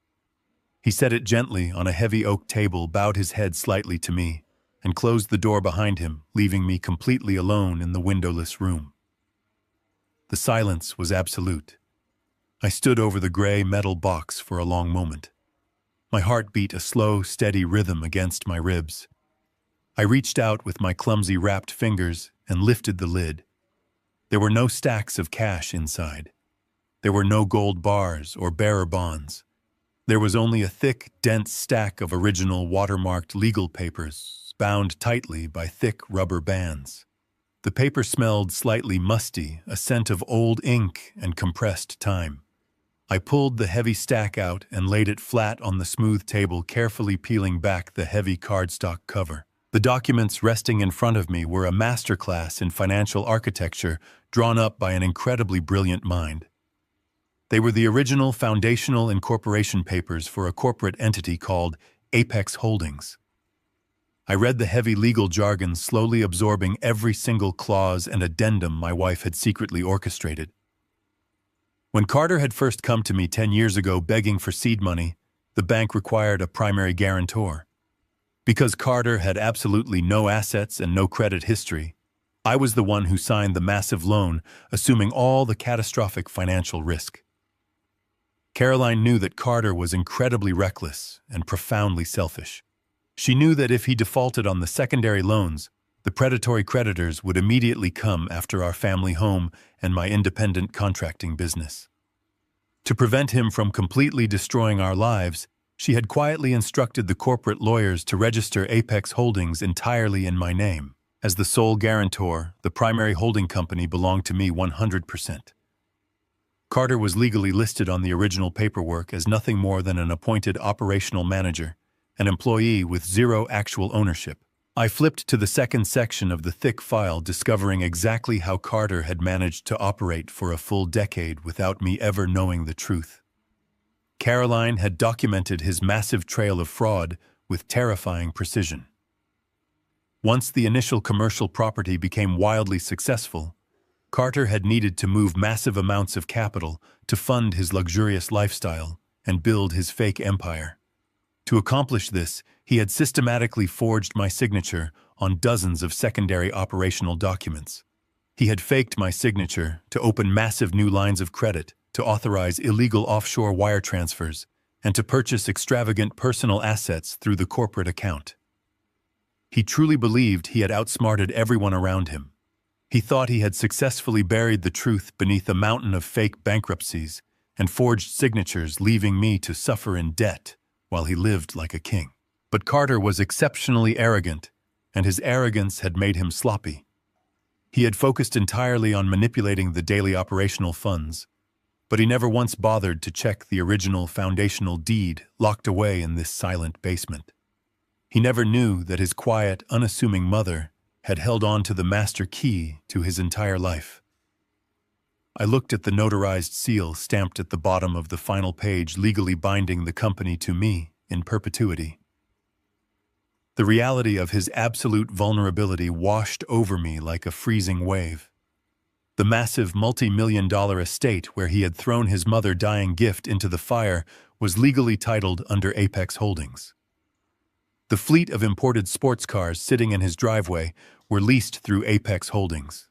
He set it gently on a heavy oak table, bowed his head slightly to me, and closed the door behind him, leaving me completely alone in the windowless room. The silence was absolute. I stood over the gray metal box for a long moment. My heart beat a slow, steady rhythm against my ribs. I reached out with my clumsy wrapped fingers and lifted the lid. There were no stacks of cash inside. There were no gold bars or bearer bonds. There was only a thick, dense stack of original watermarked legal papers, bound tightly by thick rubber bands. The paper smelled slightly musty, a scent of old ink and compressed time. I pulled the heavy stack out and laid it flat on the smooth table, carefully peeling back the heavy cardstock cover. The documents resting in front of me were a masterclass in financial architecture drawn up by an incredibly brilliant mind. They were the original foundational incorporation papers for a corporate entity called Apex Holdings. I read the heavy legal jargon, slowly absorbing every single clause and addendum my wife had secretly orchestrated. When Carter had first come to me 10 years ago begging for seed money, the bank required a primary guarantor. Because Carter had absolutely no assets and no credit history, I was the one who signed the massive loan, assuming all the catastrophic financial risk. Caroline knew that Carter was incredibly reckless and profoundly selfish. She knew that if he defaulted on the secondary loans, the predatory creditors would immediately come after our family home and my independent contracting business. To prevent him from completely destroying our lives, she had quietly instructed the corporate lawyers to register Apex Holdings entirely in my name. As the sole guarantor, the primary holding company belonged to me 100%. Carter was legally listed on the original paperwork as nothing more than an appointed operational manager, an employee with zero actual ownership. I flipped to the second section of the thick file, discovering exactly how Carter had managed to operate for a full decade without me ever knowing the truth. Caroline had documented his massive trail of fraud with terrifying precision. Once the initial commercial property became wildly successful, Carter had needed to move massive amounts of capital to fund his luxurious lifestyle and build his fake empire. To accomplish this, he had systematically forged my signature on dozens of secondary operational documents. He had faked my signature to open massive new lines of credit, to authorize illegal offshore wire transfers, and to purchase extravagant personal assets through the corporate account. He truly believed he had outsmarted everyone around him. He thought he had successfully buried the truth beneath a mountain of fake bankruptcies and forged signatures, leaving me to suffer in debt while he lived like a king. But Carter was exceptionally arrogant, and his arrogance had made him sloppy. He had focused entirely on manipulating the daily operational funds, but he never once bothered to check the original foundational deed locked away in this silent basement. He never knew that his quiet, unassuming mother had held on to the master key to his entire life. I looked at the notarized seal stamped at the bottom of the final page, legally binding the company to me in perpetuity. The reality of his absolute vulnerability washed over me like a freezing wave. The massive multi-million-dollar estate where he had thrown his mother-dying gift into the fire was legally titled under Apex Holdings. The fleet of imported sports cars sitting in his driveway were leased through Apex Holdings.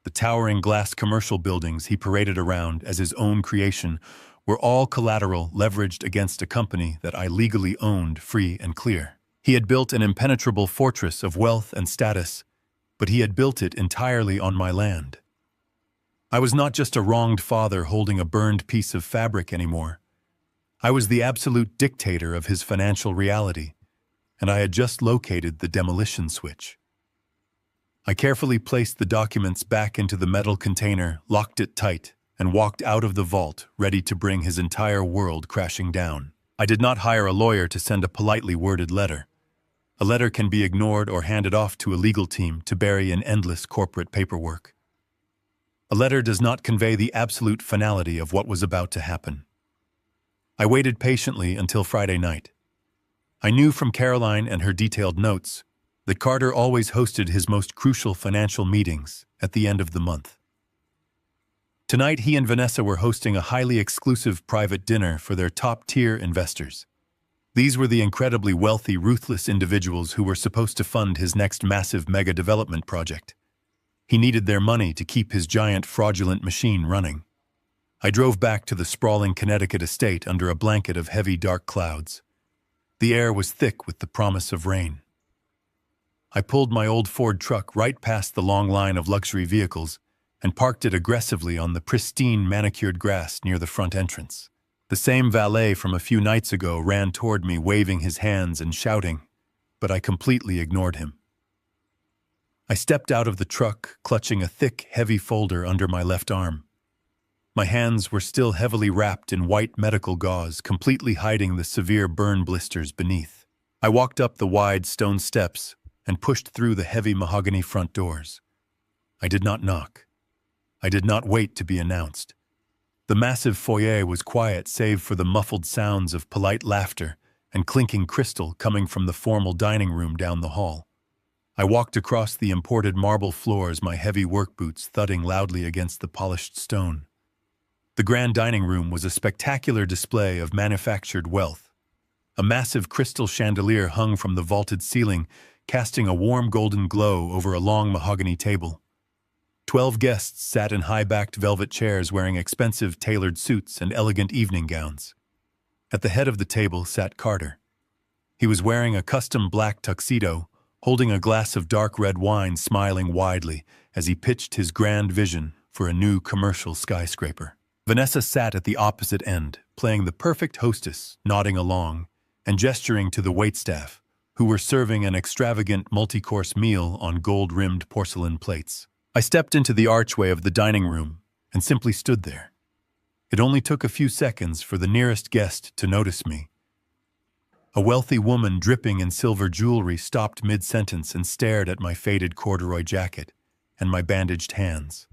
The towering glass commercial buildings he paraded around as his own creation were all collateral leveraged against a company that I legally owned free and clear. He had built an impenetrable fortress of wealth and status, but he had built it entirely on my land. I was not just a wronged father holding a burned piece of fabric anymore. I was the absolute dictator of his financial reality, and I had just located the demolition switch. I carefully placed the documents back into the metal container, locked it tight, and walked out of the vault, ready to bring his entire world crashing down. I did not hire a lawyer to send a politely worded letter. A letter can be ignored or handed off to a legal team to bury in endless corporate paperwork. A letter does not convey the absolute finality of what was about to happen. I waited patiently until Friday night. I knew from Caroline and her detailed notes that Carter always hosted his most crucial financial meetings at the end of the month. Tonight, he and Vanessa were hosting a highly exclusive private dinner for their top-tier investors. These were the incredibly wealthy, ruthless individuals who were supposed to fund his next massive mega development project. He needed their money to keep his giant fraudulent machine running. I drove back to the sprawling Connecticut estate under a blanket of heavy, dark clouds. The air was thick with the promise of rain. I pulled my old Ford truck right past the long line of luxury vehicles and parked it aggressively on the pristine, manicured grass near the front entrance. The same valet from a few nights ago ran toward me, waving his hands and shouting, but I completely ignored him. I stepped out of the truck, clutching a thick, heavy folder under my left arm. My hands were still heavily wrapped in white medical gauze, completely hiding the severe burn blisters beneath. I walked up the wide stone steps and pushed through the heavy mahogany front doors. I did not knock. I did not wait to be announced. The massive foyer was quiet save for the muffled sounds of polite laughter and clinking crystal coming from the formal dining room down the hall. I walked across the imported marble floors, my heavy work boots thudding loudly against the polished stone. The grand dining room was a spectacular display of manufactured wealth. A massive crystal chandelier hung from the vaulted ceiling, casting a warm golden glow over a long mahogany table. 12 guests sat in high-backed velvet chairs wearing expensive tailored suits and elegant evening gowns. At the head of the table sat Carter. He was wearing a custom black tuxedo, holding a glass of dark red wine, smiling widely as he pitched his grand vision for a new commercial skyscraper. Vanessa sat at the opposite end, playing the perfect hostess, nodding along and gesturing to the waitstaff, who were serving an extravagant multi-course meal on gold-rimmed porcelain plates. I stepped into the archway of the dining room and simply stood there. It only took a few seconds for the nearest guest to notice me. A wealthy woman dripping in silver jewelry stopped mid-sentence and stared at my faded corduroy jacket and my bandaged hands.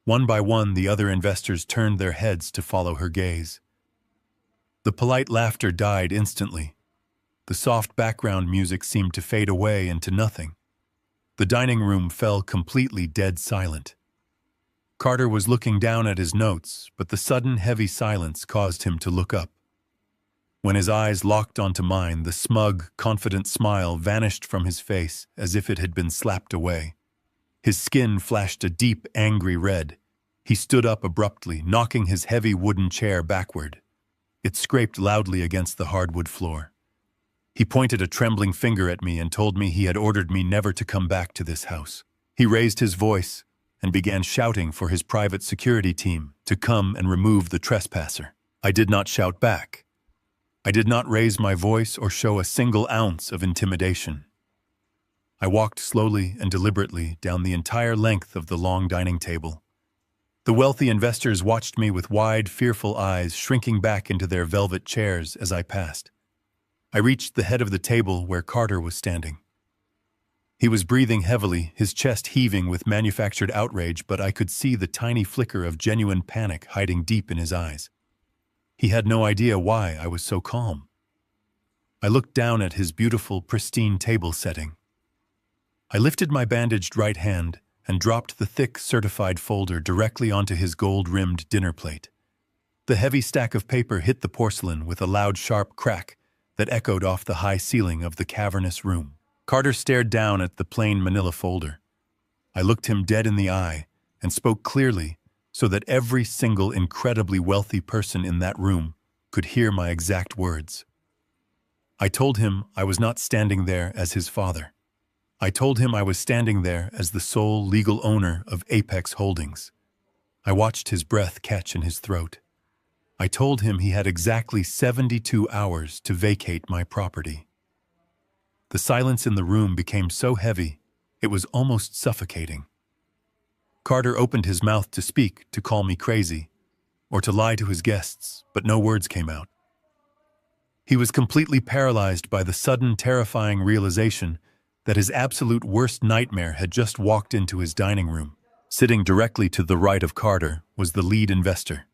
One by one, the other investors turned their heads to follow her gaze. The polite laughter died instantly. The soft background music seemed to fade away into nothing. The dining room fell completely dead silent. Carter was looking down at his notes, but the sudden heavy silence caused him to look up. When his eyes locked onto mine, the smug, confident smile vanished from his face as if it had been slapped away. His skin flashed a deep, angry red. He stood up abruptly, knocking his heavy wooden chair backward. It scraped loudly against the hardwood floor. He pointed a trembling finger at me and told me he had ordered me never to come back to this house. He raised his voice and began shouting for his private security team to come and remove the trespasser. I did not shout back. I did not raise my voice or show a single ounce of intimidation. I walked slowly and deliberately down the entire length of the long dining table. The wealthy investors watched me with wide, fearful eyes, shrinking back into their velvet chairs as I passed. I reached the head of the table where Carter was standing. He was breathing heavily, his chest heaving with manufactured outrage, but I could see the tiny flicker of genuine panic hiding deep in his eyes. He had no idea why I was so calm. I looked down at his beautiful, pristine table setting. I lifted my bandaged right hand and dropped the thick, certified folder directly onto his gold-rimmed dinner plate. The heavy stack of paper hit the porcelain with a loud, sharp crack that echoed off the high ceiling of the cavernous room. Carter stared down at the plain manila folder. I looked him dead in the eye and spoke clearly so that every single incredibly wealthy person in that room could hear my exact words. I told him I was not standing there as his father. I told him I was standing there as the sole legal owner of Apex Holdings. I watched his breath catch in his throat. I told him he had exactly 72 hours to vacate my property. The silence in the room became so heavy, it was almost suffocating. Carter opened his mouth to speak, to call me crazy, or to lie to his guests, but no words came out. He was completely paralyzed by the sudden, terrifying realization that his absolute worst nightmare had just walked into his dining room. Sitting directly to the right of Carter was the lead investor.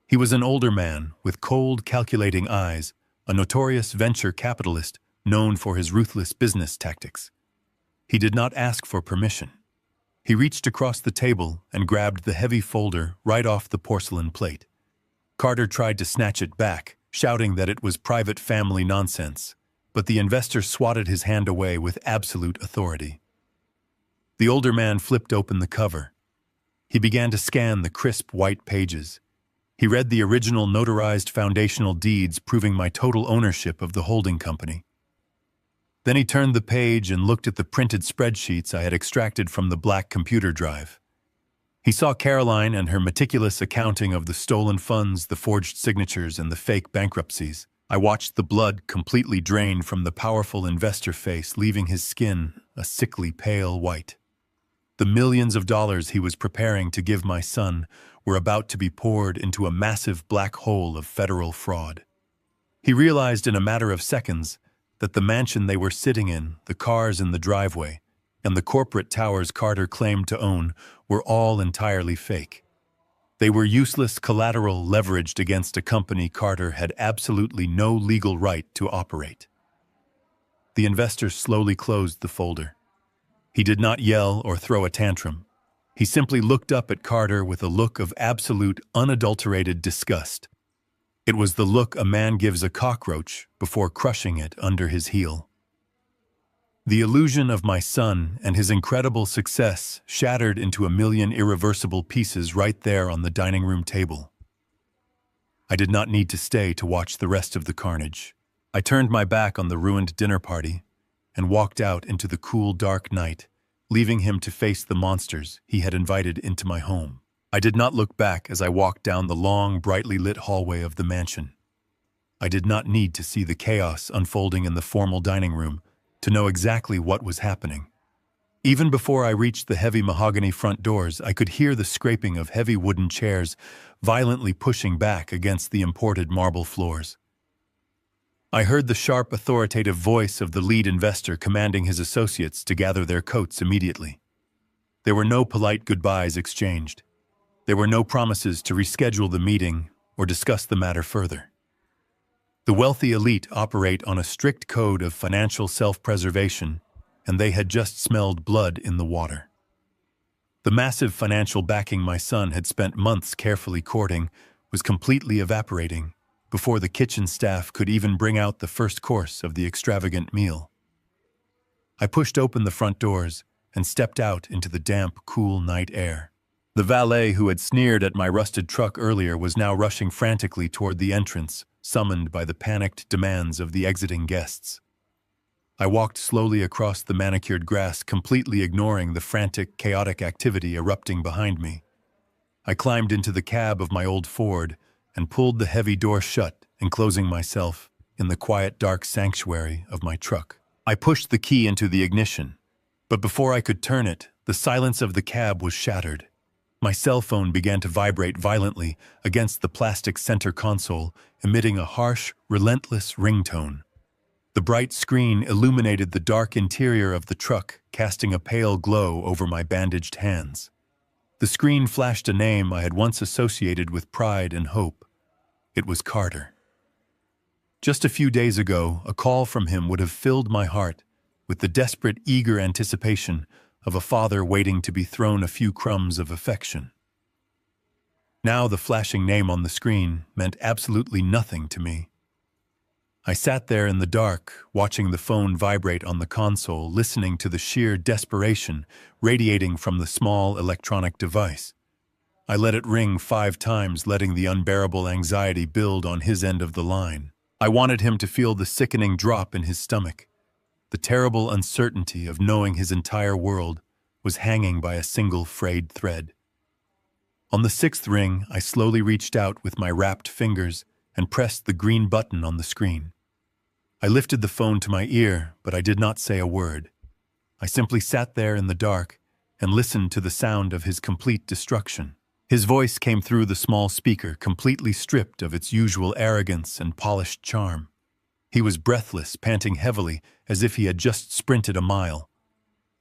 He was an older man with cold, calculating eyes, a notorious venture capitalist known for his ruthless business tactics. He did not ask for permission. He reached across the table and grabbed the heavy folder right off the porcelain plate. Carter tried to snatch it back, shouting that it was private family nonsense, but the investor swatted his hand away with absolute authority. The older man flipped open the cover. He began to scan the crisp white pages. He read the original notarized foundational deeds proving my total ownership of the holding company. Then he turned the page and looked at the printed spreadsheets I had extracted from the black computer drive. He saw Caroline and her meticulous accounting of the stolen funds, the forged signatures, and the fake bankruptcies. I watched the blood completely drain from the powerful investor face, leaving his skin a sickly pale white. The millions of dollars he was preparing to give my son were about to be poured into a massive black hole of federal fraud. He realized in a matter of seconds that the mansion they were sitting in, the cars in the driveway, and the corporate towers Carter claimed to own were all entirely fake. They were useless collateral leveraged against a company Carter had absolutely no legal right to operate. The investor slowly closed the folder. He did not yell or throw a tantrum. He simply looked up at Carter with a look of absolute, unadulterated disgust. It was the look a man gives a cockroach before crushing it under his heel. The illusion of my son and his incredible success shattered into a million irreversible pieces right there on the dining room table. I did not need to stay to watch the rest of the carnage. I turned my back on the ruined dinner party and walked out into the cool, dark night, leaving him to face the monsters he had invited into my home. I did not look back as I walked down the long, brightly lit hallway of the mansion. I did not need to see the chaos unfolding in the formal dining room to know exactly what was happening. Even before I reached the heavy mahogany front doors, I could hear the scraping of heavy wooden chairs violently pushing back against the imported marble floors. I heard the sharp, authoritative voice of the lead investor commanding his associates to gather their coats immediately. There were no polite goodbyes exchanged. There were no promises to reschedule the meeting or discuss the matter further. The wealthy elite operate on a strict code of financial self-preservation, and they had just smelled blood in the water. The massive financial backing my son had spent months carefully courting was completely evaporating before the kitchen staff could even bring out the first course of the extravagant meal. I pushed open the front doors and stepped out into the damp, cool night air. The valet who had sneered at my rusted truck earlier was now rushing frantically toward the entrance, summoned by the panicked demands of the exiting guests. I walked slowly across the manicured grass, completely ignoring the frantic, chaotic activity erupting behind me. I climbed into the cab of my old Ford and pulled the heavy door shut, enclosing myself in the quiet, dark sanctuary of my truck. I pushed the key into the ignition, but before I could turn it, the silence of the cab was shattered. My cell phone began to vibrate violently against the plastic center console, emitting a harsh, relentless ringtone. The bright screen illuminated the dark interior of the truck, casting a pale glow over my bandaged hands. The screen flashed a name I had once associated with pride and hope. It was Carter. Just a few days ago, a call from him would have filled my heart with the desperate, eager anticipation of a father waiting to be thrown a few crumbs of affection. Now the flashing name on the screen meant absolutely nothing to me. I sat there in the dark, watching the phone vibrate on the console, listening to the sheer desperation radiating from the small electronic device. I let it ring 5 times, letting the unbearable anxiety build on his end of the line. I wanted him to feel the sickening drop in his stomach, the terrible uncertainty of knowing his entire world was hanging by a single frayed thread. On the 6th ring, I slowly reached out with my wrapped fingers and pressed the green button on the screen. I lifted the phone to my ear, but I did not say a word. I simply sat there in the dark and listened to the sound of his complete destruction. His voice came through the small speaker, completely stripped of its usual arrogance and polished charm. He was breathless, panting heavily, as if he had just sprinted a mile.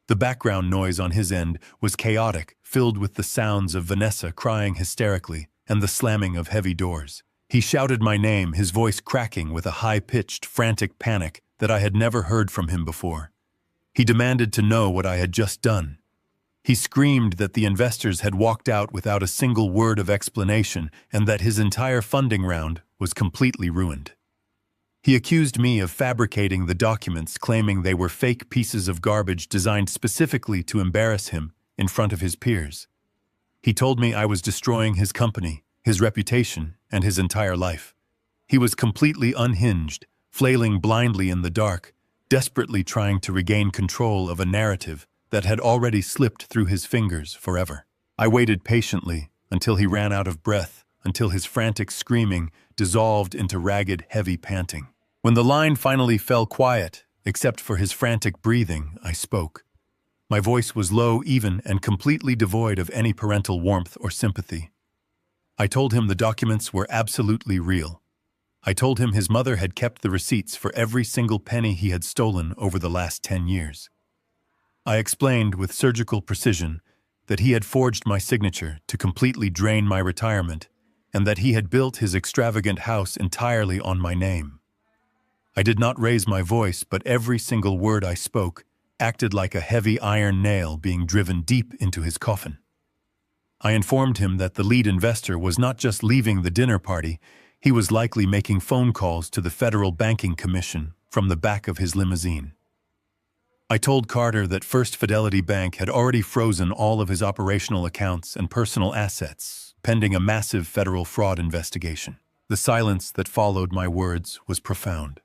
The background noise on his end was chaotic, filled with the sounds of Vanessa crying hysterically and the slamming of heavy doors. He shouted my name, his voice cracking with a high-pitched, frantic panic that I had never heard from him before. He demanded to know what I had just done. He screamed that the investors had walked out without a single word of explanation and that his entire funding round was completely ruined. He accused me of fabricating the documents, claiming they were fake pieces of garbage designed specifically to embarrass him in front of his peers. He told me I was destroying his company, his reputation, and his entire life. He was completely unhinged, flailing blindly in the dark, desperately trying to regain control of a narrative that had already slipped through his fingers forever. I waited patiently until he ran out of breath, until his frantic screaming dissolved into ragged, heavy panting. When the line finally fell quiet, except for his frantic breathing, I spoke. My voice was low, even, and completely devoid of any parental warmth or sympathy. I told him the documents were absolutely real. I told him his mother had kept the receipts for every single penny he had stolen over the last 10 years. I explained with surgical precision that he had forged my signature to completely drain my retirement and that he had built his extravagant house entirely on my name. I did not raise my voice, but every single word I spoke acted like a heavy iron nail being driven deep into his coffin. I informed him that the lead investor was not just leaving the dinner party, he was likely making phone calls to the Federal Banking Commission from the back of his limousine. I told Carter that First Fidelity Bank had already frozen all of his operational accounts and personal assets, pending a massive federal fraud investigation. The silence that followed my words was profound.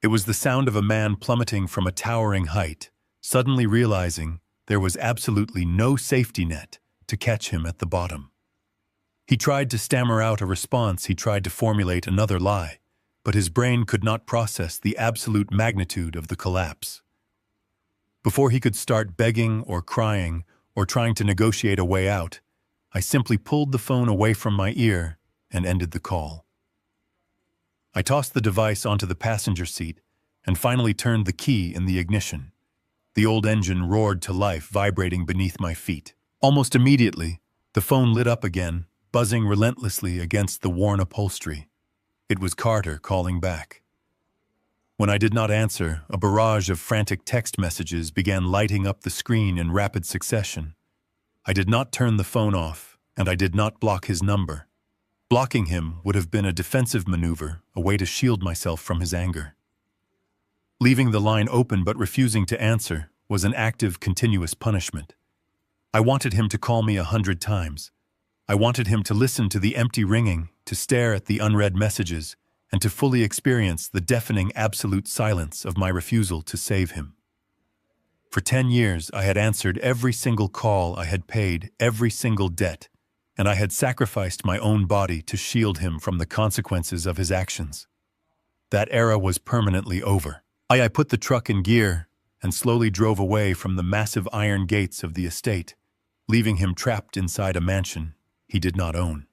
It was the sound of a man plummeting from a towering height, suddenly realizing there was absolutely no safety net to catch him at the bottom. He tried to stammer out a response, he tried to formulate another lie, but his brain could not process the absolute magnitude of the collapse. Before he could start begging or crying or trying to negotiate a way out, I simply pulled the phone away from my ear and ended the call. I tossed the device onto the passenger seat and finally turned the key in the ignition. The old engine roared to life, vibrating beneath my feet. Almost immediately, the phone lit up again, buzzing relentlessly against the worn upholstery. It was Carter calling back. When I did not answer, a barrage of frantic text messages began lighting up the screen in rapid succession. I did not turn the phone off, and I did not block his number. Blocking him would have been a defensive maneuver, a way to shield myself from his anger. Leaving the line open but refusing to answer was an active, continuous punishment. I wanted him to call me 100 times. I wanted him to listen to the empty ringing, to stare at the unread messages, and to fully experience the deafening absolute silence of my refusal to save him. For 10 years, I had answered every single call, I had paid every single debt, and I had sacrificed my own body to shield him from the consequences of his actions. That era was permanently over. I put the truck in gear and slowly drove away from the massive iron gates of the estate, leaving him trapped inside a mansion he did not own.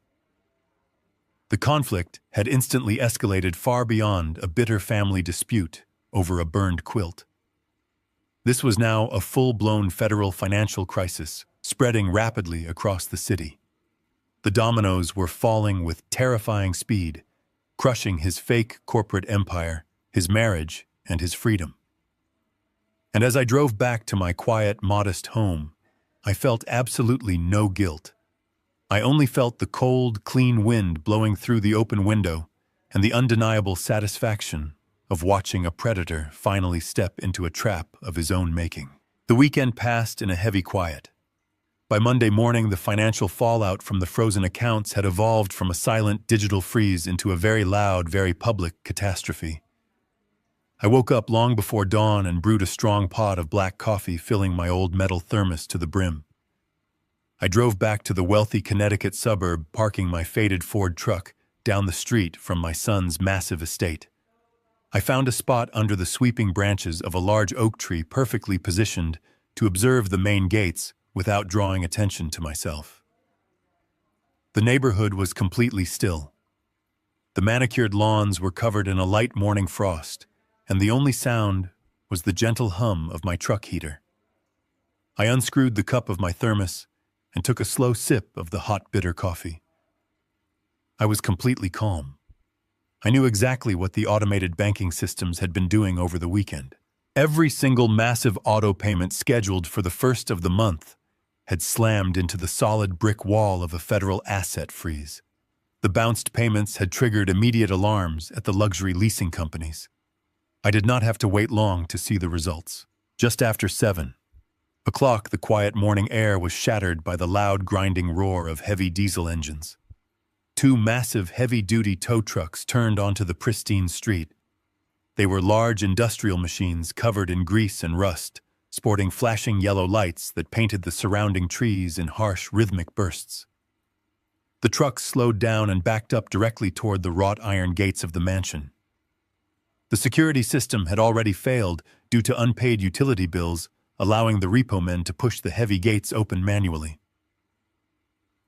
The conflict had instantly escalated far beyond a bitter family dispute over a burned quilt. This was now a full-blown federal financial crisis, spreading rapidly across the city. The dominoes were falling with terrifying speed, crushing his fake corporate empire, his marriage, and his freedom. And as I drove back to my quiet, modest home, I felt absolutely no guilt. I only felt the cold, clean wind blowing through the open window and the undeniable satisfaction of watching a predator finally step into a trap of his own making. The weekend passed in a heavy quiet. By Monday morning, the financial fallout from the frozen accounts had evolved from a silent digital freeze into a very loud, very public catastrophe. I woke up long before dawn and brewed a strong pot of black coffee, filling my old metal thermos to the brim. I drove back to the wealthy Connecticut suburb, parking my faded Ford truck down the street from my son's massive estate. I found a spot under the sweeping branches of a large oak tree, perfectly positioned to observe the main gates without drawing attention to myself. The neighborhood was completely still. The manicured lawns were covered in a light morning frost, and the only sound was the gentle hum of my truck heater. I unscrewed the cup of my thermos and took a slow sip of the hot, bitter coffee. I was completely calm. I knew exactly what the automated banking systems had been doing over the weekend. Every single massive auto payment scheduled for the first of the month had slammed into the solid brick wall of a federal asset freeze. The bounced payments had triggered immediate alarms at the luxury leasing companies. I did not have to wait long to see the results. Just after 7 o'clock, the quiet morning air was shattered by the loud grinding roar of heavy diesel engines. 2 massive heavy-duty tow trucks turned onto the pristine street. They were large industrial machines covered in grease and rust, sporting flashing yellow lights that painted the surrounding trees in harsh, rhythmic bursts. The trucks slowed down and backed up directly toward the wrought iron gates of the mansion. The security system had already failed due to unpaid utility bills, allowing the repo men to push the heavy gates open manually.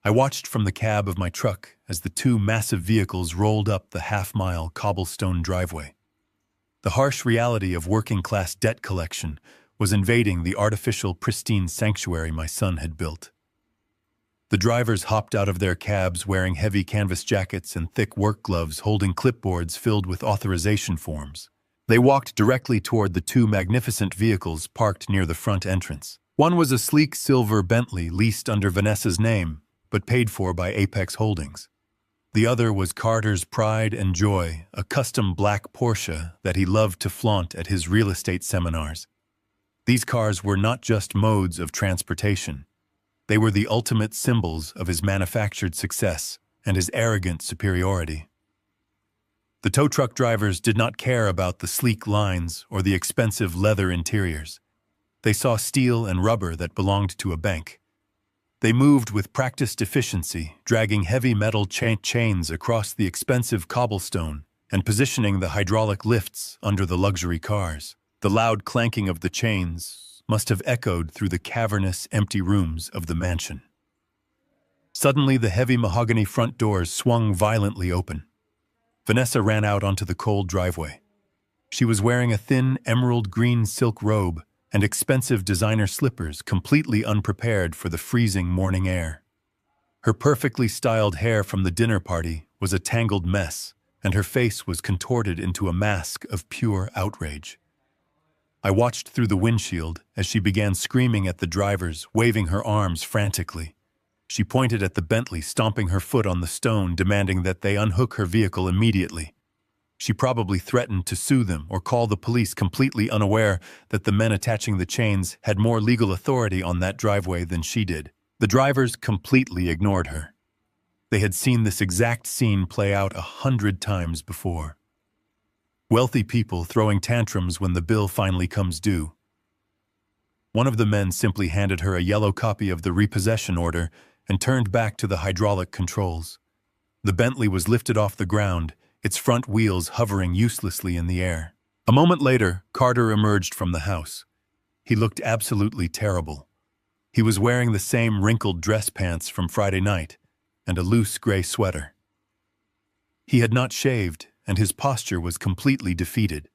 I watched from the cab of my truck as the 2 massive vehicles rolled up the half-mile cobblestone driveway. The harsh reality of working-class debt collection was invading the artificial, pristine sanctuary my son had built. The drivers hopped out of their cabs wearing heavy canvas jackets and thick work gloves, holding clipboards filled with authorization forms. They walked directly toward the 2 magnificent vehicles parked near the front entrance. One was a sleek silver Bentley leased under Vanessa's name, but paid for by Apex Holdings. The other was Carter's pride and joy, a custom black Porsche that he loved to flaunt at his real estate seminars. These cars were not just modes of transportation. They were the ultimate symbols of his manufactured success and his arrogant superiority. The tow truck drivers did not care about the sleek lines or the expensive leather interiors. They saw steel and rubber that belonged to a bank. They moved with practiced efficiency, dragging heavy metal chains across the expensive cobblestone and positioning the hydraulic lifts under the luxury cars. The loud clanking of the chains must have echoed through the cavernous, empty rooms of the mansion. Suddenly, the heavy mahogany front doors swung violently open. Vanessa ran out onto the cold driveway. She was wearing a thin, emerald green silk robe and expensive designer slippers, completely unprepared for the freezing morning air. Her perfectly styled hair from the dinner party was a tangled mess, and her face was contorted into a mask of pure outrage. I watched through the windshield as she began screaming at the drivers, waving her arms frantically. She pointed at the Bentley, stomping her foot on the stone, demanding that they unhook her vehicle immediately. She probably threatened to sue them or call the police, completely unaware that the men attaching the chains had more legal authority on that driveway than she did. The drivers completely ignored her. They had seen this exact scene play out 100 times before. Wealthy people throwing tantrums when the bill finally comes due. One of the men simply handed her a yellow copy of the repossession order and turned back to the hydraulic controls. The Bentley was lifted off the ground, its front wheels hovering uselessly in the air. A moment later, Carter emerged from the house. He looked absolutely terrible. He was wearing the same wrinkled dress pants from Friday night and a loose gray sweater. He had not shaved, and his posture was completely defeated.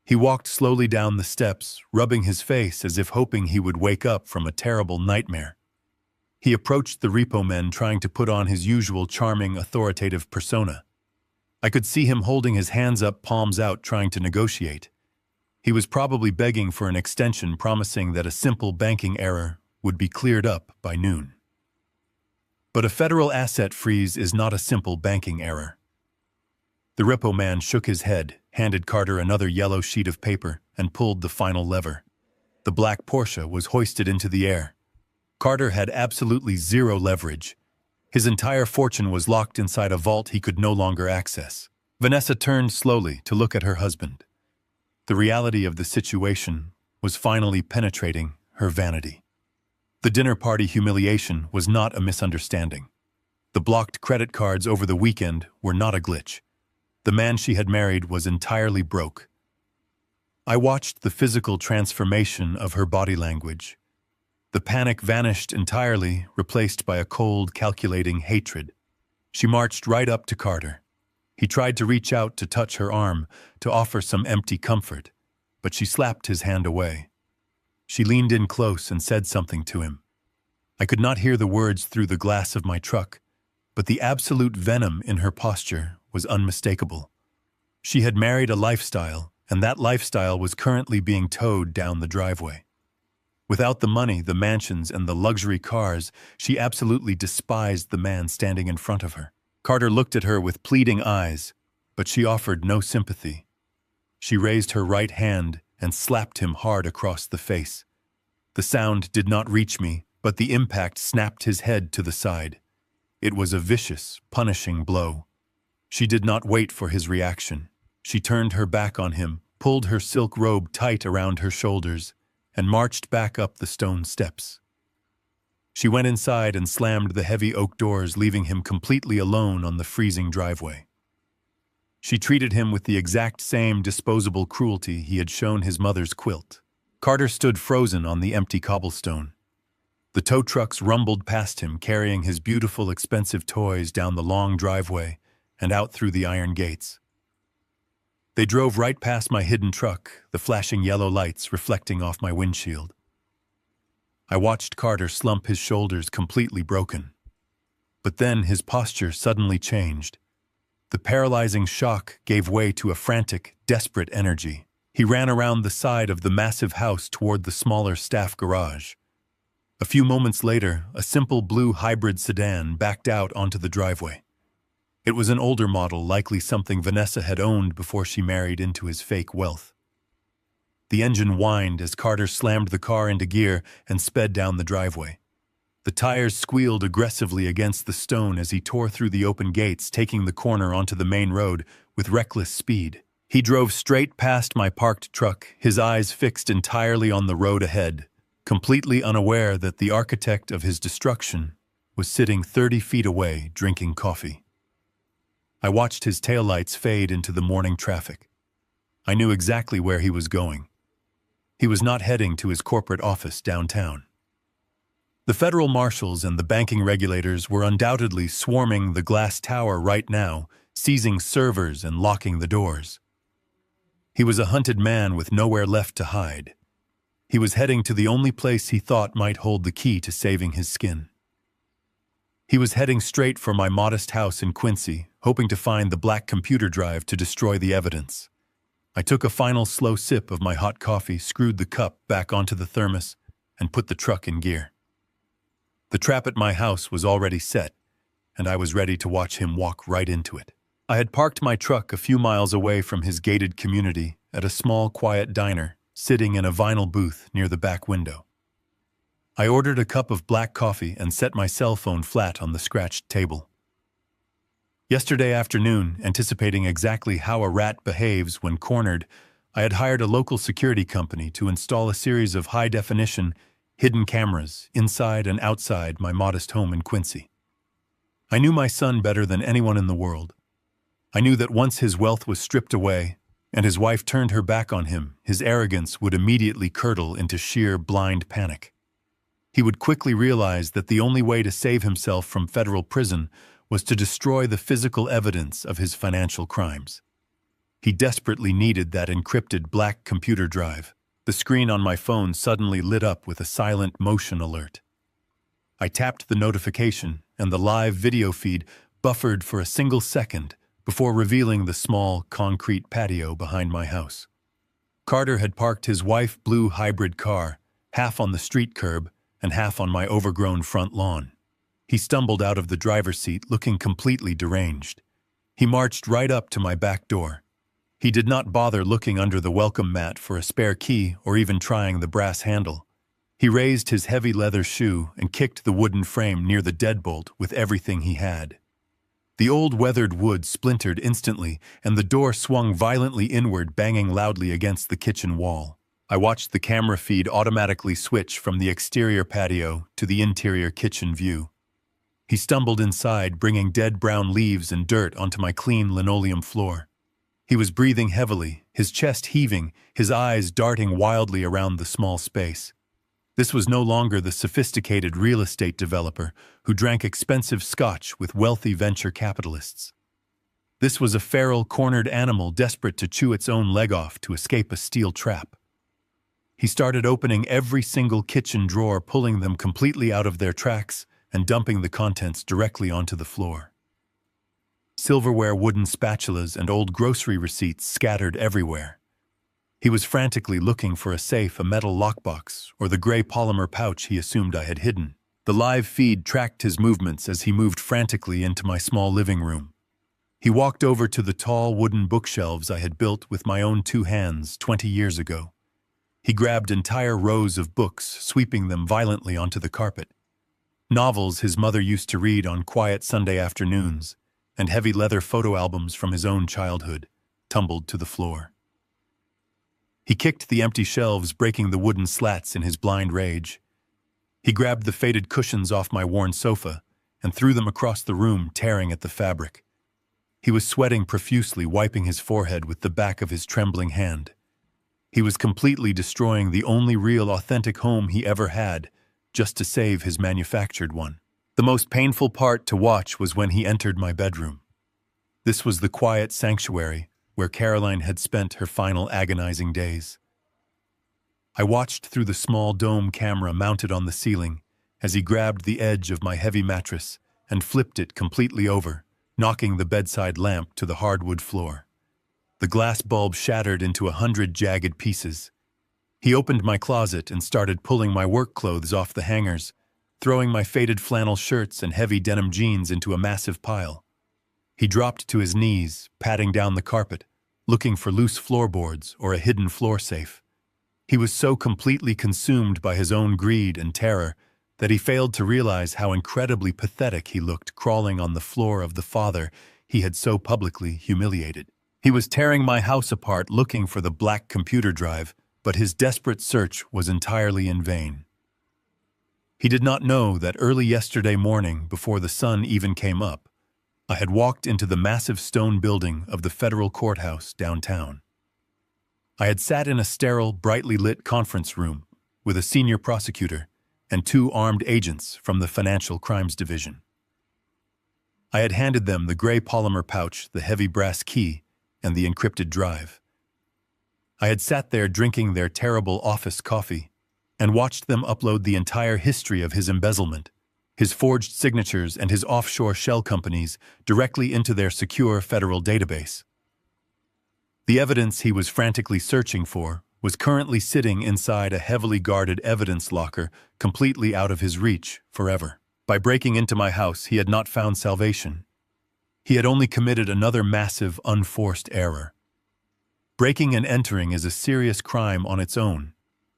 He walked slowly down the steps, rubbing his face as if hoping he would wake up from a terrible nightmare. He approached the repo men, trying to put on his usual charming, authoritative persona. I could see him holding his hands up, palms out, trying to negotiate. He was probably begging for an extension, promising that a simple banking error would be cleared up by noon. But a federal asset freeze is not a simple banking error. The repo man shook his head, handed Carter another yellow sheet of paper, and pulled the final lever. The black Porsche was hoisted into the air. Carter had absolutely zero leverage. His entire fortune was locked inside a vault he could no longer access. Vanessa turned slowly to look at her husband. The reality of the situation was finally penetrating her vanity. The dinner party humiliation was not a misunderstanding. The blocked credit cards over the weekend were not a glitch. The man she had married was entirely broke. I watched the physical transformation of her body language. The panic vanished entirely, replaced by a cold, calculating hatred. She marched right up to Carter. He tried to reach out to touch her arm, to offer some empty comfort, but she slapped his hand away. She leaned in close and said something to him. I could not hear the words through the glass of my truck, but the absolute venom in her posture was unmistakable. She had married a lifestyle, and that lifestyle was currently being towed down the driveway. Without the money, the mansions, and the luxury cars, she absolutely despised the man standing in front of her. Carter looked at her with pleading eyes, but she offered no sympathy. She raised her right hand and slapped him hard across the face. The sound did not reach me, but the impact snapped his head to the side. It was a vicious, punishing blow. She did not wait for his reaction. She turned her back on him, pulled her silk robe tight around her shoulders, and marched back up the stone steps. She went inside and slammed the heavy oak doors, leaving him completely alone on the freezing driveway. She treated him with the exact same disposable cruelty he had shown his mother's Quilt. Carter stood frozen on the empty cobblestone. The tow trucks rumbled past him, carrying his beautiful, expensive toys down the long driveway and out through the iron gates. They drove right past my hidden truck, the flashing yellow lights reflecting off my windshield. I watched Carter slump, his shoulders completely broken. But then his posture suddenly changed. The paralyzing shock gave way to a frantic, desperate energy. He ran around the side of the massive house toward the smaller staff garage. A few moments later, a simple blue hybrid sedan backed out onto the driveway. It was an older model, likely something Vanessa had owned before she married into his fake wealth. The engine whined as Carter slammed the car into gear and sped down the driveway. The tires squealed aggressively against the stone as he tore through the open gates, taking the corner onto the main road with reckless speed. He drove straight past my parked truck, his eyes fixed entirely on the road ahead, completely unaware that the architect of his destruction was sitting 30 feet away drinking coffee. I watched his taillights fade into the morning traffic. I knew exactly where he was going. He was not heading to his corporate office downtown. The federal marshals and the banking regulators were undoubtedly swarming the glass tower right now, seizing servers and locking the doors. He was a hunted man with nowhere left to hide. He was heading to the only place he thought might hold the key to saving his skin. He was heading straight for my modest house in Quincy, hoping to find the black computer drive to destroy the evidence. I took a final slow sip of my hot coffee, screwed the cup back onto the thermos, and put the truck in gear. The trap at my house was already set, and I was ready to watch him walk right into it. I had parked my truck a few miles away from his gated community at a small, quiet diner, sitting in a vinyl booth near the back window. I ordered a cup of black coffee and set my cell phone flat on the scratched table. Yesterday afternoon, anticipating exactly how a rat behaves when cornered, I had hired a local security company to install a series of high-definition, hidden cameras inside and outside my modest home in Quincy. I knew my son better than anyone in the world. I knew that once his wealth was stripped away and his wife turned her back on him, his arrogance would immediately curdle into sheer blind panic. He would quickly realize that the only way to save himself from federal prison was to destroy the physical evidence of his financial crimes. He desperately needed that encrypted black computer drive. The screen on my phone suddenly lit up with a silent motion alert. I tapped the notification, and the live video feed buffered for a single second before revealing the small, concrete patio behind my house. Carter had parked his wife-blue hybrid car, half on the street curb and half on my overgrown front lawn. He stumbled out of the driver's seat looking completely deranged. He marched right up to my back door. He did not bother looking under the welcome mat for a spare key or even trying the brass handle. He raised his heavy leather shoe and kicked the wooden frame near the deadbolt with everything he had. The old weathered wood splintered instantly, and the door swung violently inward, banging loudly against the kitchen wall. I watched the camera feed automatically switch from the exterior patio to the interior kitchen view. He stumbled inside, bringing dead brown leaves and dirt onto my clean linoleum floor. He was breathing heavily, his chest heaving, his eyes darting wildly around the small space. This was no longer the sophisticated real estate developer who drank expensive scotch with wealthy venture capitalists. This was a feral, cornered animal desperate to chew its own leg off to escape a steel trap. He started opening every single kitchen drawer, pulling them completely out of their tracks and dumping the contents directly onto the floor. Silverware, wooden spatulas, and old grocery receipts scattered everywhere. He was frantically looking for a safe, a metal lockbox, or the gray polymer pouch he assumed I had hidden. The live feed tracked his movements as he moved frantically into my small living room. He walked over to the tall wooden bookshelves I had built with my own 2 hands 20 years ago. He grabbed entire rows of books, sweeping them violently onto the carpet. Novels his mother used to read on quiet Sunday afternoons, and heavy leather photo albums from his own childhood, tumbled to the floor. He kicked the empty shelves, breaking the wooden slats in his blind rage. He grabbed the faded cushions off my worn sofa and threw them across the room, tearing at the fabric. He was sweating profusely, wiping his forehead with the back of his trembling hand. He was completely destroying the only real, authentic home he ever had, just to save his manufactured one. The most painful part to watch was when he entered my bedroom. This was the quiet sanctuary where Caroline had spent her final agonizing days. I watched through the small dome camera mounted on the ceiling as he grabbed the edge of my heavy mattress and flipped it completely over, knocking the bedside lamp to the hardwood floor. The glass bulb shattered into 100 jagged pieces. He opened my closet and started pulling my work clothes off the hangers, throwing my faded flannel shirts and heavy denim jeans into a massive pile. He dropped to his knees, patting down the carpet, looking for loose floorboards or a hidden floor safe. He was so completely consumed by his own greed and terror that he failed to realize how incredibly pathetic he looked crawling on the floor of the father he had so publicly humiliated. He was tearing my house apart looking for the black computer drive, but his desperate search was entirely in vain. He did not know that early yesterday morning, before the sun even came up, I had walked into the massive stone building of the federal courthouse downtown. I had sat in a sterile, brightly lit conference room with a senior prosecutor and 2 armed agents from the Financial Crimes Division. I had handed them the gray polymer pouch, the heavy brass key, and the encrypted drive. I had sat there drinking their terrible office coffee and watched them upload the entire history of his embezzlement, his forged signatures and his offshore shell companies directly into their secure federal database. The evidence he was frantically searching for was currently sitting inside a heavily guarded evidence locker, completely out of his reach forever. By breaking into my house, he had not found salvation. He had only committed another massive, unforced error. Breaking and entering is a serious crime on its own,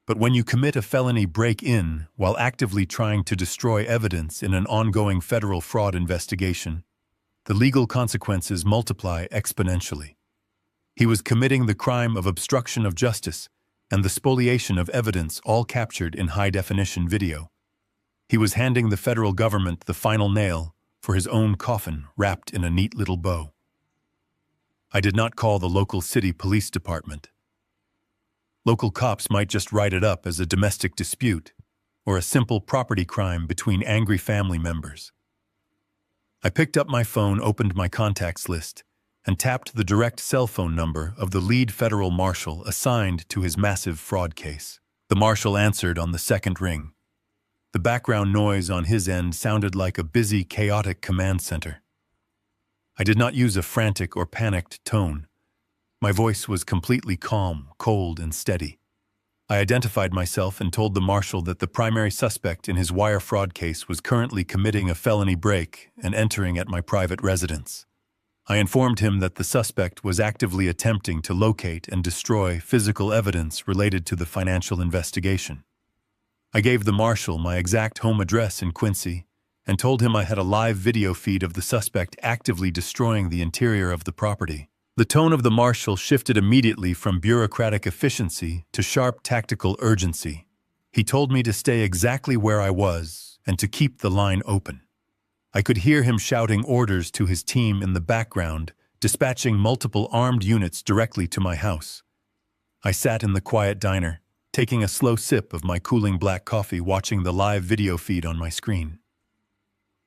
but when you commit a felony break-in while actively trying to destroy evidence in an ongoing federal fraud investigation, the legal consequences multiply exponentially. He was committing the crime of obstruction of justice and the spoliation of evidence, all captured in high-definition video. He was handing the federal government the final nail for his own coffin wrapped in a neat little bow. I did not call the local city police department. Local cops might just write it up as a domestic dispute or a simple property crime between angry family members. I picked up my phone, opened my contacts list, and tapped the direct cell phone number of the lead federal marshal assigned to his massive fraud case. The marshal answered on the second ring. The background noise on his end sounded like a busy, chaotic command center. I did not use a frantic or panicked tone. My voice was completely calm, cold, and steady. I identified myself and told the marshal that the primary suspect in his wire fraud case was currently committing a felony break and entering at my private residence. I informed him that the suspect was actively attempting to locate and destroy physical evidence related to the financial investigation. I gave the marshal my exact home address in Quincy and told him I had a live video feed of the suspect actively destroying the interior of the property. The tone of the marshal shifted immediately from bureaucratic efficiency to sharp tactical urgency. He told me to stay exactly where I was and to keep the line open. I could hear him shouting orders to his team in the background, dispatching multiple armed units directly to my house. I sat in the quiet diner, taking a slow sip of my cooling black coffee, watching the live video feed on my screen.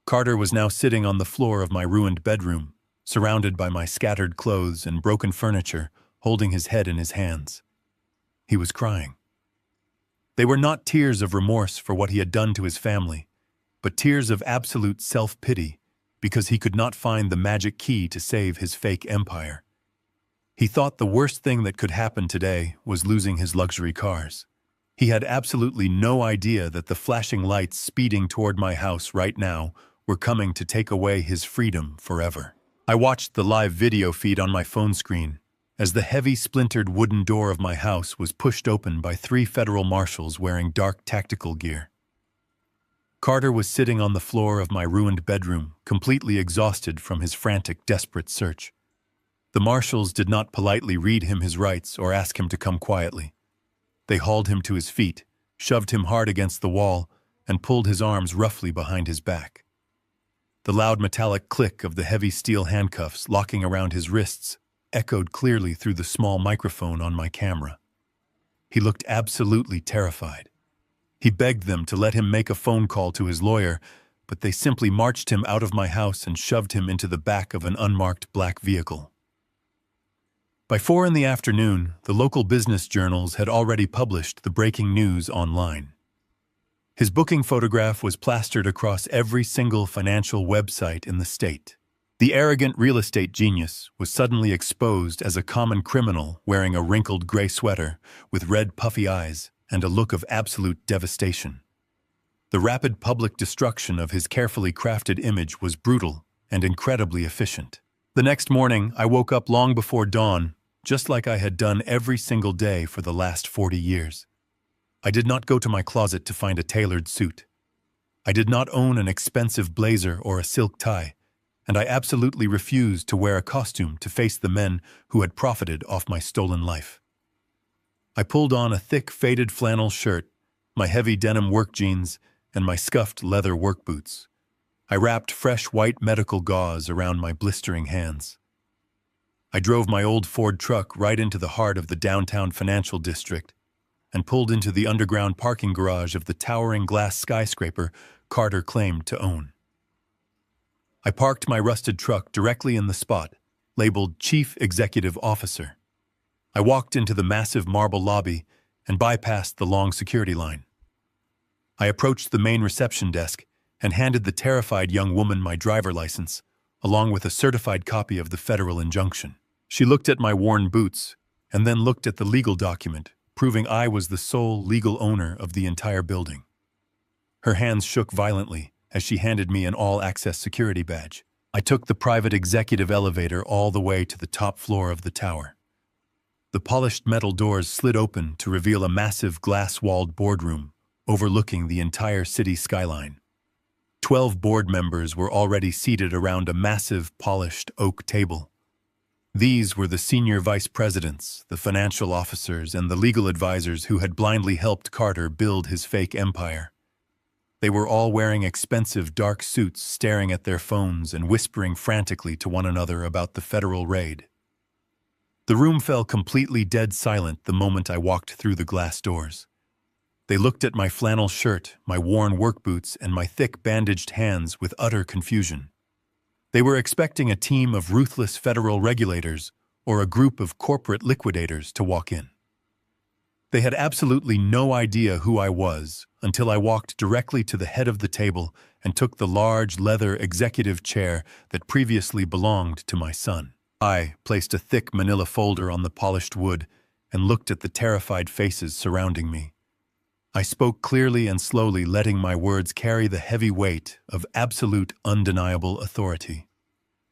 Carter was now sitting on the floor of my ruined bedroom, surrounded by my scattered clothes and broken furniture, holding his head in his hands. He was crying. They were not tears of remorse for what he had done to his family, but tears of absolute self-pity because he could not find the magic key to save his fake empire. He thought the worst thing that could happen today was losing his luxury cars. He had absolutely no idea that the flashing lights speeding toward my house right now were coming to take away his freedom forever. I watched the live video feed on my phone screen as the heavy splintered wooden door of my house was pushed open by 3 federal marshals wearing dark tactical gear. Carter was sitting on the floor of my ruined bedroom, completely exhausted from his frantic, desperate search. The marshals did not politely read him his rights or ask him to come quietly. They hauled him to his feet, shoved him hard against the wall, and pulled his arms roughly behind his back. The loud metallic click of the heavy steel handcuffs locking around his wrists echoed clearly through the small microphone on my camera. He looked absolutely terrified. He begged them to let him make a phone call to his lawyer, but they simply marched him out of my house and shoved him into the back of an unmarked black vehicle. By 4 in the afternoon, the local business journals had already published the breaking news online. His booking photograph was plastered across every single financial website in the state. The arrogant real estate genius was suddenly exposed as a common criminal wearing a wrinkled gray sweater with red puffy eyes and a look of absolute devastation. The rapid public destruction of his carefully crafted image was brutal and incredibly efficient. The next morning, I woke up long before dawn, just like I had done every single day for the last 40 years. I did not go to my closet to find a tailored suit. I did not own an expensive blazer or a silk tie, and I absolutely refused to wear a costume to face the men who had profited off my stolen life. I pulled on a thick, faded flannel shirt, my heavy denim work jeans, and my scuffed leather work boots. I wrapped fresh white medical gauze around my blistering hands. I drove my old Ford truck right into the heart of the downtown financial district and pulled into the underground parking garage of the towering glass skyscraper Carter claimed to own. I parked my rusted truck directly in the spot, labeled Chief Executive Officer. I walked into the massive marble lobby and bypassed the long security line. I approached the main reception desk and handed the terrified young woman my driver license, along with a certified copy of the federal injunction. She looked at my worn boots and then looked at the legal document, proving I was the sole legal owner of the entire building. Her hands shook violently as she handed me an all-access security badge. I took the private executive elevator all the way to the top floor of the tower. The polished metal doors slid open to reveal a massive glass-walled boardroom overlooking the entire city skyline. 12 board members were already seated around a massive, polished oak table. These were the senior vice presidents, the financial officers, and the legal advisors who had blindly helped Carter build his fake empire. They were all wearing expensive dark suits, staring at their phones and whispering frantically to one another about the federal raid. The room fell completely dead silent the moment I walked through the glass doors. They looked at my flannel shirt, my worn work boots, and my thick bandaged hands with utter confusion. They were expecting a team of ruthless federal regulators or a group of corporate liquidators to walk in. They had absolutely no idea who I was until I walked directly to the head of the table and took the large leather executive chair that previously belonged to my son. I placed a thick manila folder on the polished wood and looked at the terrified faces surrounding me. I spoke clearly and slowly, letting my words carry the heavy weight of absolute, undeniable authority.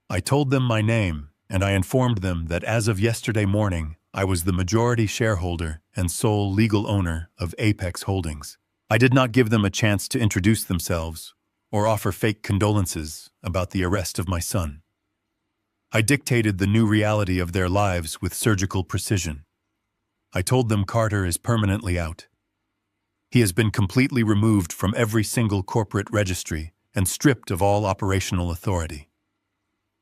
I told them my name, and I informed them that as of yesterday morning, I was the majority shareholder and sole legal owner of Apex Holdings. I did not give them a chance to introduce themselves or offer fake condolences about the arrest of my son. I dictated the new reality of their lives with surgical precision. I told them Carter is permanently out. He has been completely removed from every single corporate registry and stripped of all operational authority.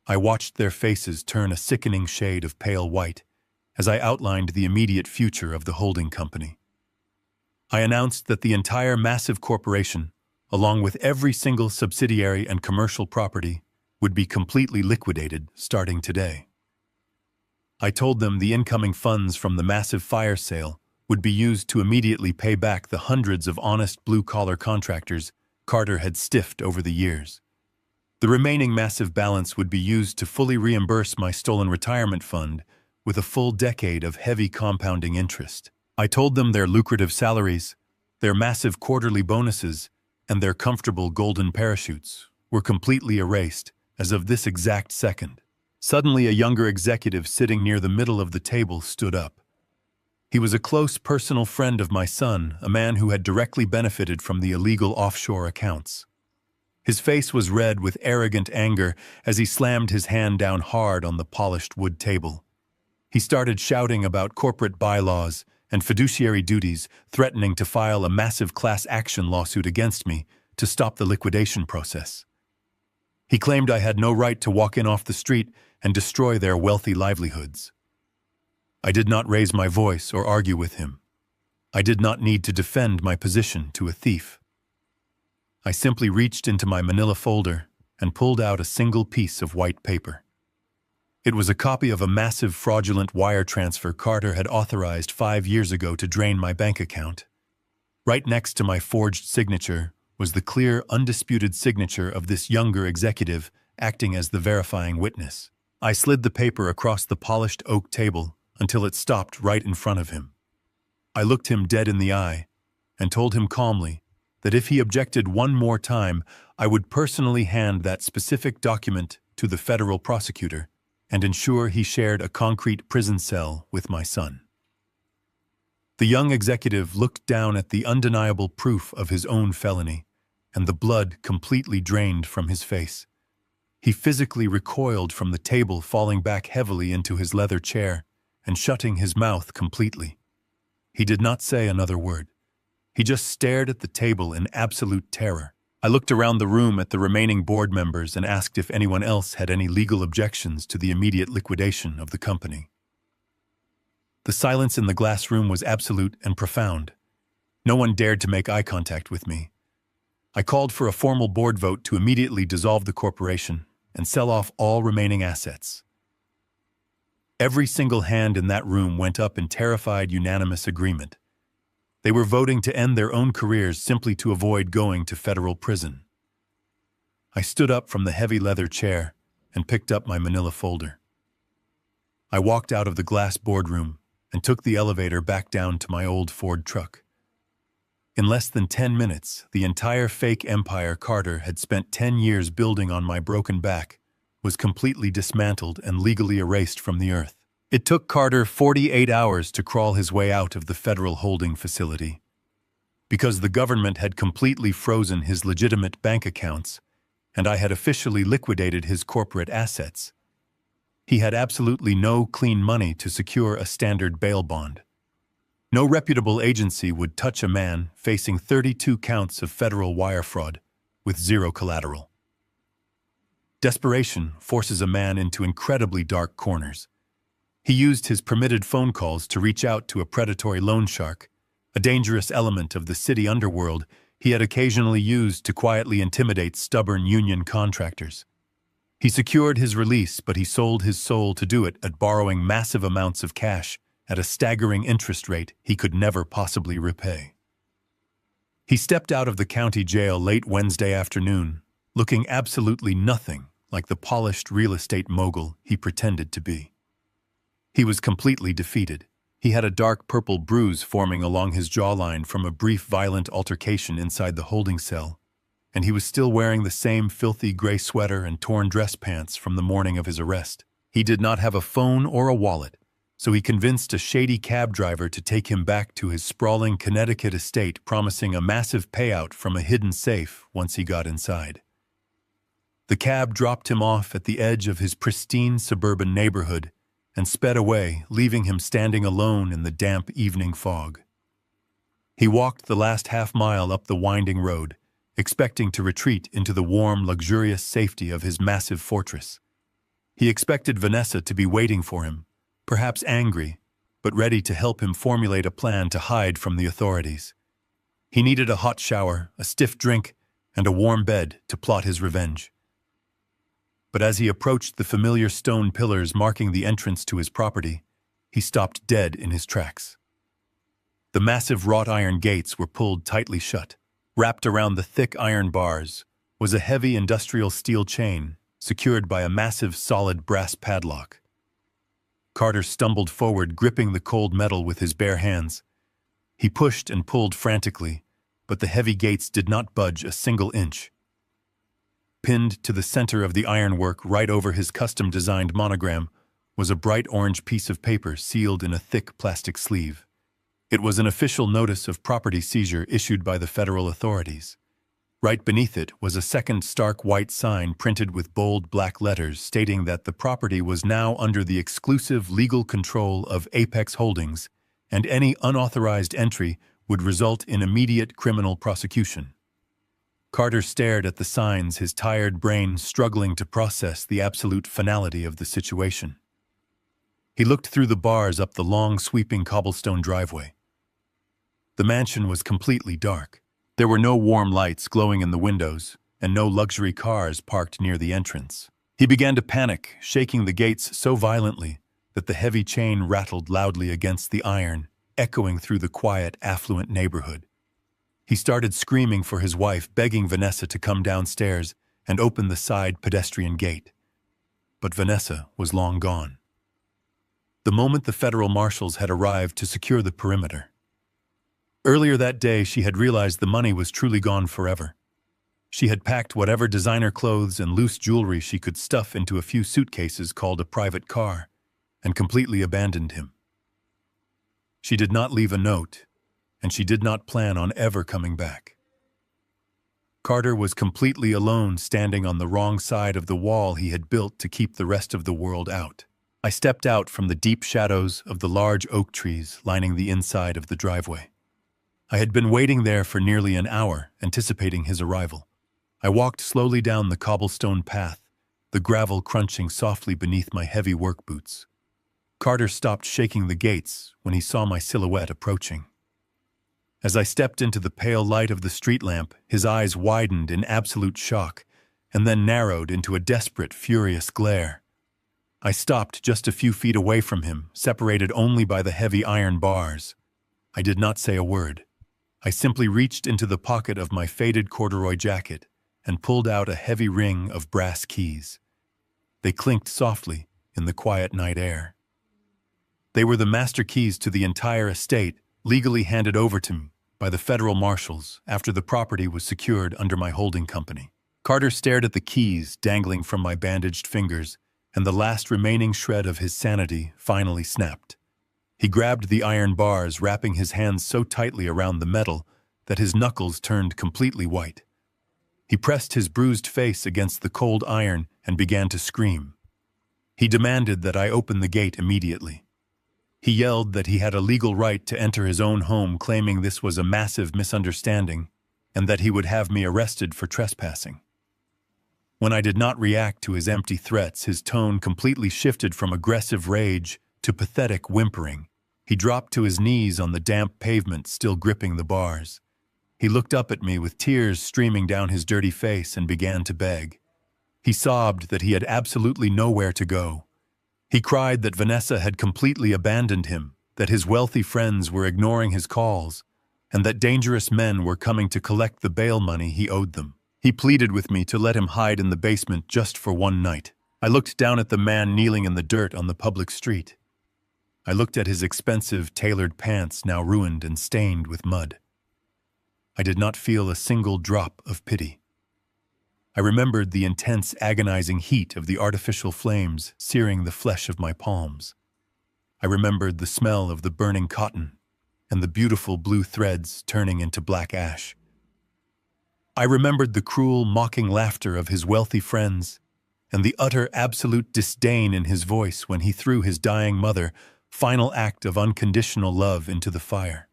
I watched their faces turn a sickening shade of pale white as I outlined the immediate future of the holding company. I announced that the entire massive corporation, along with every single subsidiary and commercial property, would be completely liquidated starting today. I told them the incoming funds from the massive fire sale would be used to immediately pay back the hundreds of honest blue-collar contractors Carter had stiffed over the years. The remaining massive balance would be used to fully reimburse my stolen retirement fund with a full decade of heavy compounding interest. I told them their lucrative salaries, their massive quarterly bonuses, and their comfortable golden parachutes were completely erased as of this exact second. Suddenly, a younger executive sitting near the middle of the table stood up. He was a close personal friend of my son, a man who had directly benefited from the illegal offshore accounts. His face was red with arrogant anger as he slammed his hand down hard on the polished wood table. He started shouting about corporate bylaws and fiduciary duties, threatening to file a massive class action lawsuit against me to stop the liquidation process. He claimed I had no right to walk in off the street and destroy their wealthy livelihoods. I did not raise my voice or argue with him. I did not need to defend my position to a thief. I simply reached into my manila folder and pulled out a single piece of white paper. It was a copy of a massive fraudulent wire transfer Carter had authorized 5 years ago to drain my bank account. Right next to my forged signature was the clear, undisputed signature of this younger executive acting as the verifying witness. I slid the paper across the polished oak table until it stopped right in front of him. I looked him dead in the eye and told him calmly that if he objected one more time, I would personally hand that specific document to the federal prosecutor and ensure he shared a concrete prison cell with my son. The young executive looked down at the undeniable proof of his own felony, and the blood completely drained from his face. He physically recoiled from the table, falling back heavily into his leather chair and shutting his mouth completely. He did not say another word. He just stared at the table in absolute terror. I looked around the room at the remaining board members and asked if anyone else had any legal objections to the immediate liquidation of the company. The silence in the glass room was absolute and profound. No one dared to make eye contact with me. I called for a formal board vote to immediately dissolve the corporation and sell off all remaining assets. Every single hand in that room went up in terrified, unanimous agreement. They were voting to end their own careers simply to avoid going to federal prison. I stood up from the heavy leather chair and picked up my manila folder. I walked out of the glass boardroom and took the elevator back down to my old Ford truck. In less than 10 minutes, the entire fake empire Carter had spent 10 years building on my broken back was completely dismantled and legally erased from the earth. It took Carter 48 hours to crawl his way out of the federal holding facility. because the government had completely frozen his legitimate bank accounts, and I had officially liquidated his corporate assets. He had absolutely no clean money to secure a standard bail bond. No reputable agency would touch a man facing 32 counts of federal wire fraud with zero collateral. Desperation forces a man into incredibly dark corners. He used his permitted phone calls to reach out to a predatory loan shark, a dangerous element of the city underworld he had occasionally used to quietly intimidate stubborn union contractors. He secured his release, but he sold his soul to do it at borrowing massive amounts of cash at a staggering interest rate he could never possibly repay. He stepped out of the county jail late Wednesday afternoon, looking absolutely nothing like the polished real estate mogul he pretended to be. He was completely defeated. He had a dark purple bruise forming along his jawline from a brief violent altercation inside the holding cell, and he was still wearing the same filthy gray sweater and torn dress pants from the morning of his arrest. He did not have a phone or a wallet, so he convinced a shady cab driver to take him back to his sprawling Connecticut estate, promising a massive payout from a hidden safe once he got inside. The cab dropped him off at the edge of his pristine suburban neighborhood and sped away, leaving him standing alone in the damp evening fog. He walked the last half-mile up the winding road, expecting to retreat into the warm, luxurious safety of his massive fortress. He expected Vanessa to be waiting for him, perhaps angry, but ready to help him formulate a plan to hide from the authorities. He needed a hot shower, a stiff drink, and a warm bed to plot his revenge. But as he approached the familiar stone pillars marking the entrance to his property, he stopped dead in his tracks. The massive wrought iron gates were pulled tightly shut. Wrapped around the thick iron bars was a heavy industrial steel chain secured by a massive solid brass padlock. Carter stumbled forward, gripping the cold metal with his bare hands. He pushed and pulled frantically, but the heavy gates did not budge a single inch. Pinned to the center of the ironwork right over his custom-designed monogram was a bright orange piece of paper sealed in a thick plastic sleeve. It was an official notice of property seizure issued by the federal authorities. Right beneath it was a second stark white sign printed with bold black letters stating that the property was now under the exclusive legal control of Apex Holdings, and any unauthorized entry would result in immediate criminal prosecution. Carter stared at the signs, his tired brain struggling to process the absolute finality of the situation. He looked through the bars up the long, sweeping cobblestone driveway. The mansion was completely dark. There were no warm lights glowing in the windows, and no luxury cars parked near the entrance. He began to panic, shaking the gates so violently that the heavy chain rattled loudly against the iron, echoing through the quiet, affluent neighborhood. He started screaming for his wife, begging Vanessa to come downstairs and open the side pedestrian gate. But Vanessa was long gone. The moment the federal marshals had arrived to secure the perimeter. Earlier that day, she had realized the money was truly gone forever. She had packed whatever designer clothes and loose jewelry she could stuff into a few suitcases called a private car, and completely abandoned him. She did not leave a note, and she did not plan on ever coming back. Carter was completely alone, standing on the wrong side of the wall he had built to keep the rest of the world out. I stepped out from the deep shadows of the large oak trees lining the inside of the driveway. I had been waiting there for nearly an hour, anticipating his arrival. I walked slowly down the cobblestone path, the gravel crunching softly beneath my heavy work boots. Carter stopped shaking the gates when he saw my silhouette approaching. As I stepped into the pale light of the street lamp, his eyes widened in absolute shock, and then narrowed into a desperate, furious glare. I stopped just a few feet away from him, separated only by the heavy iron bars. I did not say a word. I simply reached into the pocket of my faded corduroy jacket and pulled out a heavy ring of brass keys. They clinked softly in the quiet night air. They were the master keys to the entire estate, legally handed over to me by the federal marshals after the property was secured under my holding company. Carter stared at the keys dangling from my bandaged fingers, and the last remaining shred of his sanity finally snapped. He grabbed the iron bars, wrapping his hands so tightly around the metal that his knuckles turned completely white. He pressed his bruised face against the cold iron and began to scream. He demanded that I open the gate immediately. He yelled that he had a legal right to enter his own home, claiming this was a massive misunderstanding and that he would have me arrested for trespassing. When I did not react to his empty threats, his tone completely shifted from aggressive rage to pathetic whimpering. He dropped to his knees on the damp pavement, still gripping the bars. He looked up at me with tears streaming down his dirty face and began to beg. He sobbed that he had absolutely nowhere to go. He cried that Vanessa had completely abandoned him, that his wealthy friends were ignoring his calls, and that dangerous men were coming to collect the bail money he owed them. He pleaded with me to let him hide in the basement just for one night. I looked down at the man kneeling in the dirt on the public street. I looked at his expensive, tailored pants now ruined and stained with mud. I did not feel a single drop of pity. I remembered the intense, agonizing heat of the artificial flames searing the flesh of my palms. I remembered the smell of the burning cotton and the beautiful blue threads turning into black ash. I remembered the cruel, mocking laughter of his wealthy friends and the utter, absolute disdain in his voice when he threw his dying mother, final act of unconditional love, into the fire.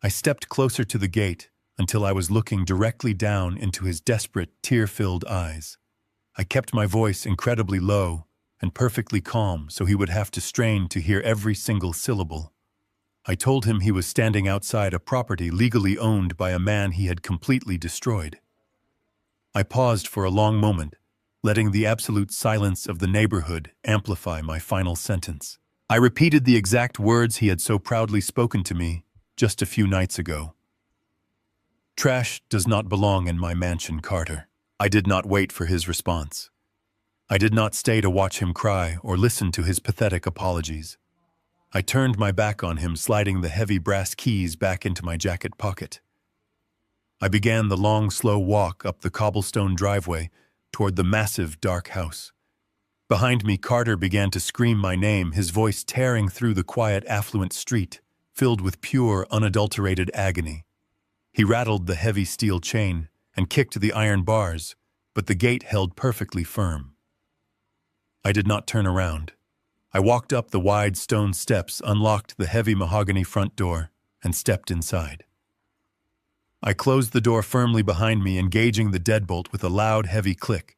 I stepped closer to the gate until I was looking directly down into his desperate, tear-filled eyes. I kept my voice incredibly low and perfectly calm so he would have to strain to hear every single syllable. I told him he was standing outside a property legally owned by a man he had completely destroyed. I paused for a long moment, letting the absolute silence of the neighborhood amplify my final sentence. I repeated the exact words he had so proudly spoken to me just a few nights ago. Trash does not belong in my mansion, Carter. I did not wait for his response. I did not stay to watch him cry or listen to his pathetic apologies. I turned my back on him, sliding the heavy brass keys back into my jacket pocket. I began the long, slow walk up the cobblestone driveway toward the massive, dark house. Behind me, Carter began to scream my name, his voice tearing through the quiet, affluent street, filled with pure, unadulterated agony. He rattled the heavy steel chain and kicked the iron bars, but the gate held perfectly firm. I did not turn around. I walked up the wide stone steps, unlocked the heavy mahogany front door, and stepped inside. I closed the door firmly behind me, engaging the deadbolt with a loud, heavy click.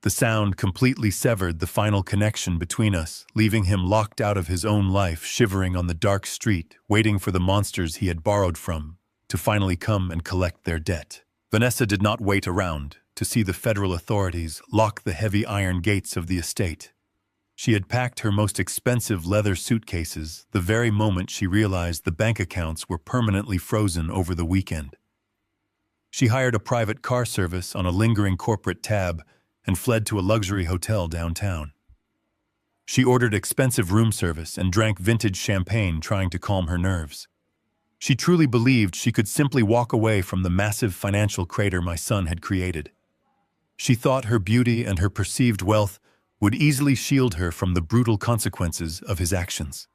The sound completely severed the final connection between us, leaving him locked out of his own life, shivering on the dark street, waiting for the monsters he had borrowed from to finally come and collect their debt. Vanessa did not wait around to see the federal authorities lock the heavy iron gates of the estate. She had packed her most expensive leather suitcases the very moment she realized the bank accounts were permanently frozen over the weekend. She hired a private car service on a lingering corporate tab and fled to a luxury hotel downtown. She ordered expensive room service and drank vintage champagne, trying to calm her nerves. She truly believed she could simply walk away from the massive financial crater my son had created. She thought her beauty and her perceived wealth would easily shield her from the brutal consequences of his actions.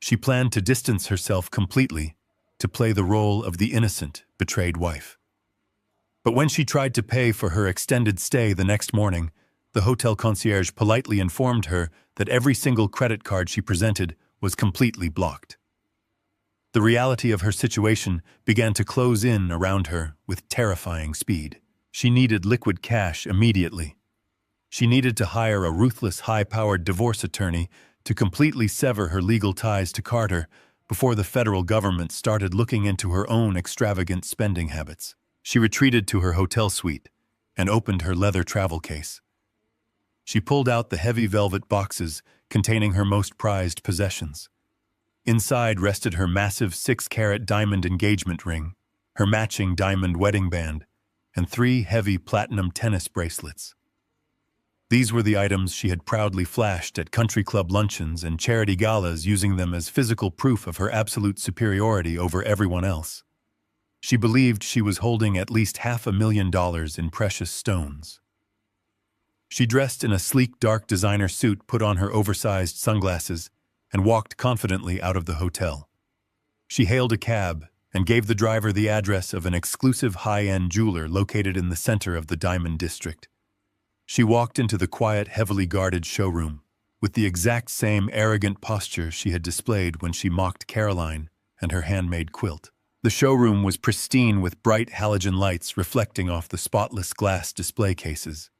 She planned to distance herself completely, to play the role of the innocent, betrayed wife. But when she tried to pay for her extended stay the next morning, the hotel concierge politely informed her that every single credit card she presented was completely blocked. The reality of her situation began to close in around her with terrifying speed. She needed liquid cash immediately. She needed to hire a ruthless, high-powered divorce attorney to completely sever her legal ties to Carter before the federal government started looking into her own extravagant spending habits. She retreated to her hotel suite and opened her leather travel case. She pulled out the heavy velvet boxes containing her most prized possessions. Inside rested her massive 6-carat diamond engagement ring, her matching diamond wedding band, and 3 heavy platinum tennis bracelets. These were the items she had proudly flashed at country club luncheons and charity galas, using them as physical proof of her absolute superiority over everyone else. She believed she was holding at least $500,000 in precious stones. She dressed in a sleek, dark designer suit, put on her oversized sunglasses, and walked confidently out of the hotel. She hailed a cab and gave the driver the address of an exclusive high-end jeweler located in the center of the Diamond District. She walked into the quiet, heavily guarded showroom, with the exact same arrogant posture she had displayed when she mocked Caroline and her handmade quilt. The showroom was pristine with bright halogen lights reflecting off the spotless glass display cases.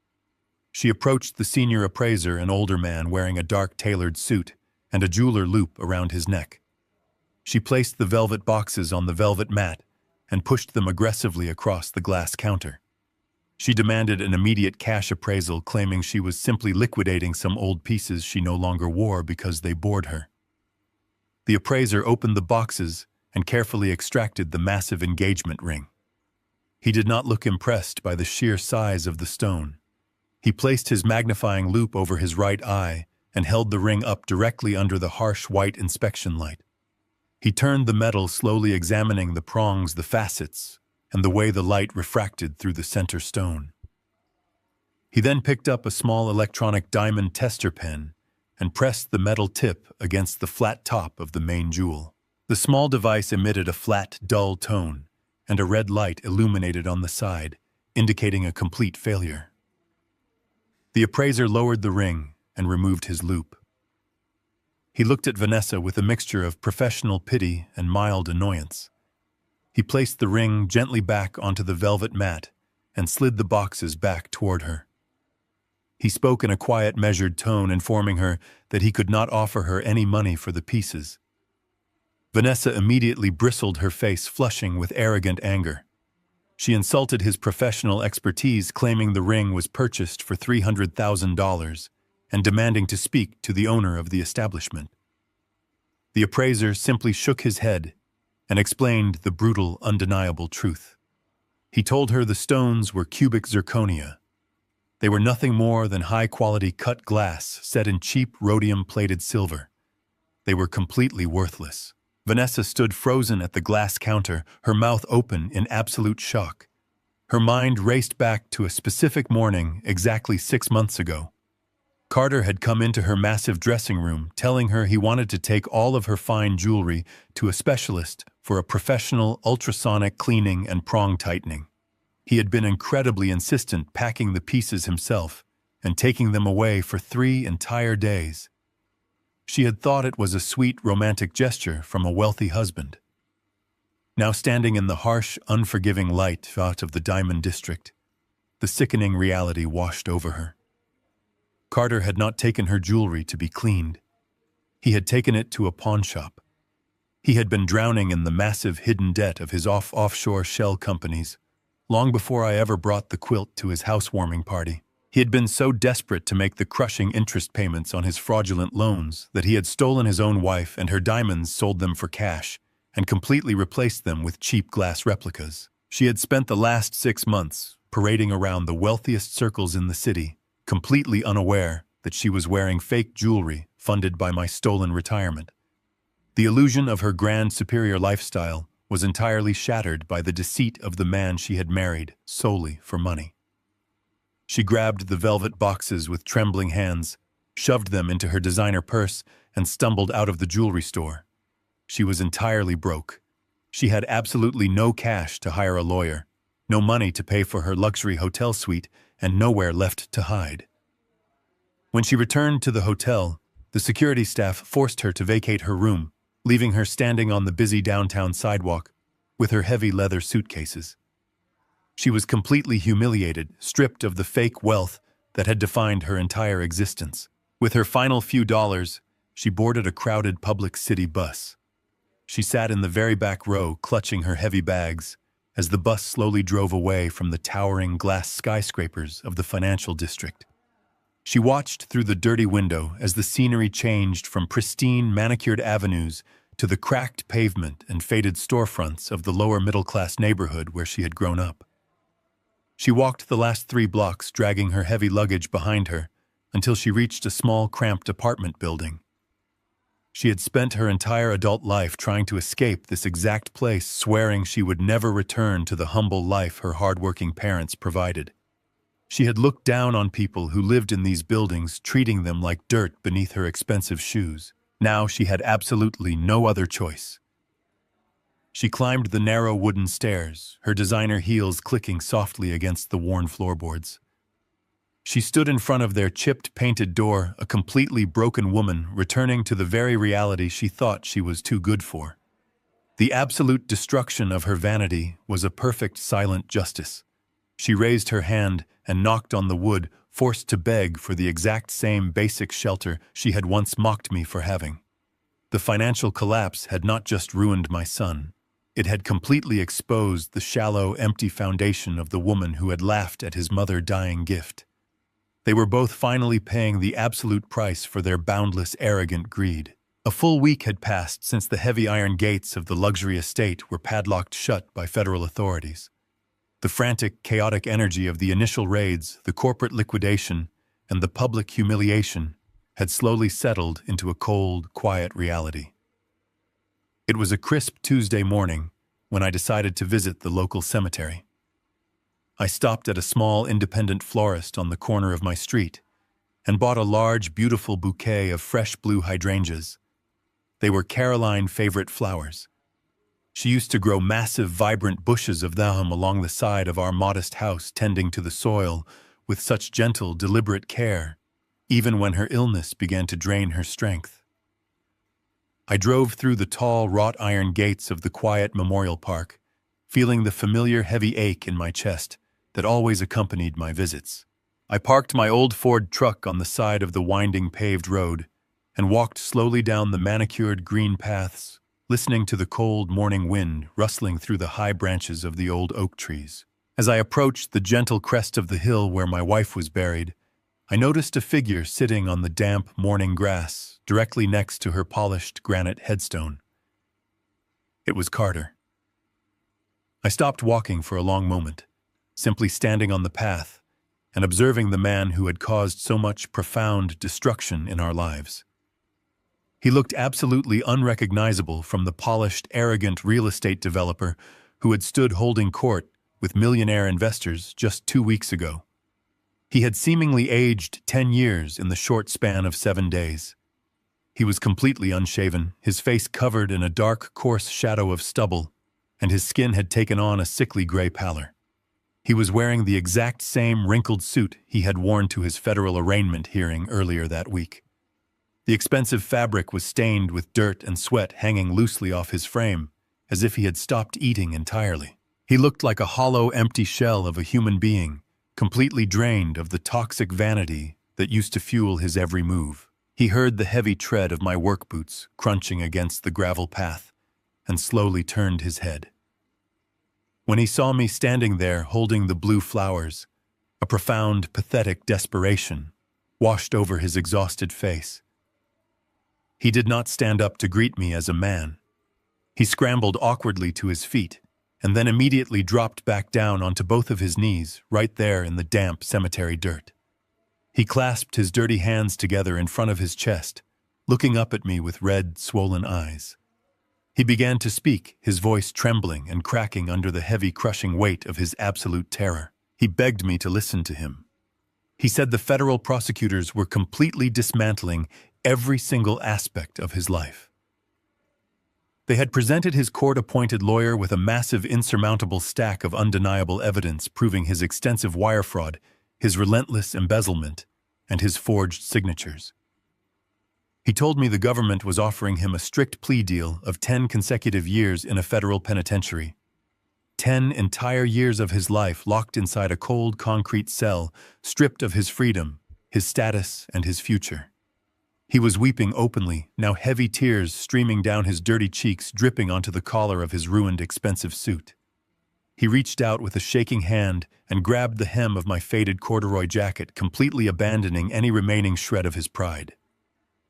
She approached the senior appraiser, an older man wearing a dark tailored suit and a jeweler loop around his neck. She placed the velvet boxes on the velvet mat and pushed them aggressively across the glass counter. She demanded an immediate cash appraisal, claiming she was simply liquidating some old pieces she no longer wore because they bored her. The appraiser opened the boxes and carefully extracted the massive engagement ring. He did not look impressed by the sheer size of the stone. He placed his magnifying loupe over his right eye and held the ring up directly under the harsh white inspection light. He turned the metal, slowly examining the prongs, the facets, and the way the light refracted through the center stone. He then picked up a small electronic diamond tester pen and pressed the metal tip against the flat top of the main jewel. The small device emitted a flat, dull tone, and a red light illuminated on the side, indicating a complete failure. The appraiser lowered the ring and removed his loupe. He looked at Vanessa with a mixture of professional pity and mild annoyance. He placed the ring gently back onto the velvet mat and slid the boxes back toward her. He spoke in a quiet, measured tone, informing her that he could not offer her any money for the pieces. Vanessa immediately bristled, her face flushing with arrogant anger. She insulted his professional expertise, claiming the ring was purchased for $300,000 and demanding to speak to the owner of the establishment. The appraiser simply shook his head and explained the brutal, undeniable truth. He told her the stones were cubic zirconia. They were nothing more than high-quality cut glass set in cheap rhodium-plated silver. They were completely worthless. Vanessa stood frozen at the glass counter, her mouth open in absolute shock. Her mind raced back to a specific morning exactly 6 months ago. Carter had come into her massive dressing room, telling her he wanted to take all of her fine jewelry to a specialist for a professional ultrasonic cleaning and prong tightening. He had been incredibly insistent, packing the pieces himself and taking them away for 3 entire days. She had thought it was a sweet, romantic gesture from a wealthy husband. Now standing in the harsh, unforgiving light out of the Diamond District, the sickening reality washed over her. Carter had not taken her jewelry to be cleaned. He had taken it to a pawn shop. He had been drowning in the massive hidden debt of his offshore shell companies long before I ever brought the quilt to his housewarming party. He had been so desperate to make the crushing interest payments on his fraudulent loans that he had stolen his own wife and her diamonds, sold them for cash, and completely replaced them with cheap glass replicas. She had spent the last 6 months parading around the wealthiest circles in the city, completely unaware that she was wearing fake jewelry funded by my stolen retirement. The illusion of her grand, superior lifestyle was entirely shattered by the deceit of the man she had married solely for money. She grabbed the velvet boxes with trembling hands, shoved them into her designer purse, and stumbled out of the jewelry store. She was entirely broke. She had absolutely no cash to hire a lawyer, no money to pay for her luxury hotel suite, and nowhere left to hide. When she returned to the hotel, the security staff forced her to vacate her room, leaving her standing on the busy downtown sidewalk with her heavy leather suitcases. She was completely humiliated, stripped of the fake wealth that had defined her entire existence. With her final few dollars, she boarded a crowded public city bus. She sat in the very back row, clutching her heavy bags, as the bus slowly drove away from the towering glass skyscrapers of the financial district. She watched through the dirty window as the scenery changed from pristine, manicured avenues to the cracked pavement and faded storefronts of the lower middle-class neighborhood where she had grown up. She walked the last 3 blocks, dragging her heavy luggage behind her, until she reached a small, cramped apartment building. She had spent her entire adult life trying to escape this exact place, swearing she would never return to the humble life her hardworking parents provided. She had looked down on people who lived in these buildings, treating them like dirt beneath her expensive shoes. Now she had absolutely no other choice. She climbed the narrow wooden stairs, her designer heels clicking softly against the worn floorboards. She stood in front of their chipped, painted door, a completely broken woman returning to the very reality she thought she was too good for. The absolute destruction of her vanity was a perfect silent justice. She raised her hand and knocked on the wood, forced to beg for the exact same basic shelter she had once mocked me for having. The financial collapse had not just ruined my son. It had completely exposed the shallow, empty foundation of the woman who had laughed at his mother-dying gift. They were both finally paying the absolute price for their boundless, arrogant greed. A full week had passed since the heavy iron gates of the luxury estate were padlocked shut by federal authorities. The frantic, chaotic energy of the initial raids, the corporate liquidation, and the public humiliation had slowly settled into a cold, quiet reality. It was a crisp Tuesday morning when I decided to visit the local cemetery. I stopped at a small independent florist on the corner of my street and bought a large, beautiful bouquet of fresh blue hydrangeas. They were Caroline's favorite flowers. She used to grow massive, vibrant bushes of them along the side of our modest house, tending to the soil with such gentle, deliberate care, even when her illness began to drain her strength. I drove through the tall, wrought iron gates of the quiet memorial park, feeling the familiar heavy ache in my chest that always accompanied my visits. I parked my old Ford truck on the side of the winding paved road and walked slowly down the manicured green paths, listening to the cold morning wind rustling through the high branches of the old oak trees. As I approached the gentle crest of the hill where my wife was buried, I noticed a figure sitting on the damp morning grass directly next to her polished granite headstone. It was Carter. I stopped walking for a long moment, simply standing on the path and observing the man who had caused so much profound destruction in our lives. He looked absolutely unrecognizable from the polished, arrogant real estate developer who had stood holding court with millionaire investors just 2 weeks ago. He had seemingly aged 10 years in the short span of 7 days. He was completely unshaven, his face covered in a dark, coarse shadow of stubble, and his skin had taken on a sickly gray pallor. He was wearing the exact same wrinkled suit he had worn to his federal arraignment hearing earlier that week. The expensive fabric was stained with dirt and sweat hanging loosely off his frame, as if he had stopped eating entirely. He looked like a hollow, empty shell of a human being, completely drained of the toxic vanity that used to fuel his every move. He heard the heavy tread of my work boots crunching against the gravel path and slowly turned his head. When he saw me standing there holding the blue flowers, a profound, pathetic desperation washed over his exhausted face. He did not stand up to greet me as a man. He scrambled awkwardly to his feet and then immediately dropped back down onto both of his knees right there in the damp cemetery dirt. He clasped his dirty hands together in front of his chest, looking up at me with red, swollen eyes. He began to speak, his voice trembling and cracking under the heavy, crushing weight of his absolute terror. He begged me to listen to him. He said the federal prosecutors were completely dismantling every single aspect of his life. They had presented his court-appointed lawyer with a massive, insurmountable stack of undeniable evidence proving his extensive wire fraud, his relentless embezzlement, and his forged signatures. He told me the government was offering him a strict plea deal of 10 consecutive years in a federal penitentiary. 10 entire years of his life locked inside a cold concrete cell, stripped of his freedom, his status, and his future. He was weeping openly, now heavy tears streaming down his dirty cheeks, dripping onto the collar of his ruined, expensive suit. He reached out with a shaking hand and grabbed the hem of my faded corduroy jacket, completely abandoning any remaining shred of his pride.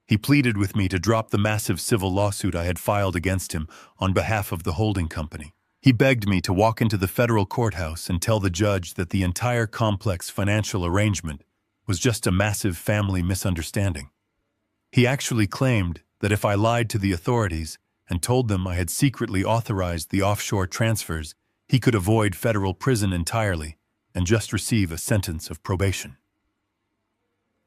He pleaded with me to drop the massive civil lawsuit I had filed against him on behalf of the holding company. He begged me to walk into the federal courthouse and tell the judge that the entire complex financial arrangement was just a massive family misunderstanding. He actually claimed that if I lied to the authorities and told them I had secretly authorized the offshore transfers, he could avoid federal prison entirely and just receive a sentence of probation.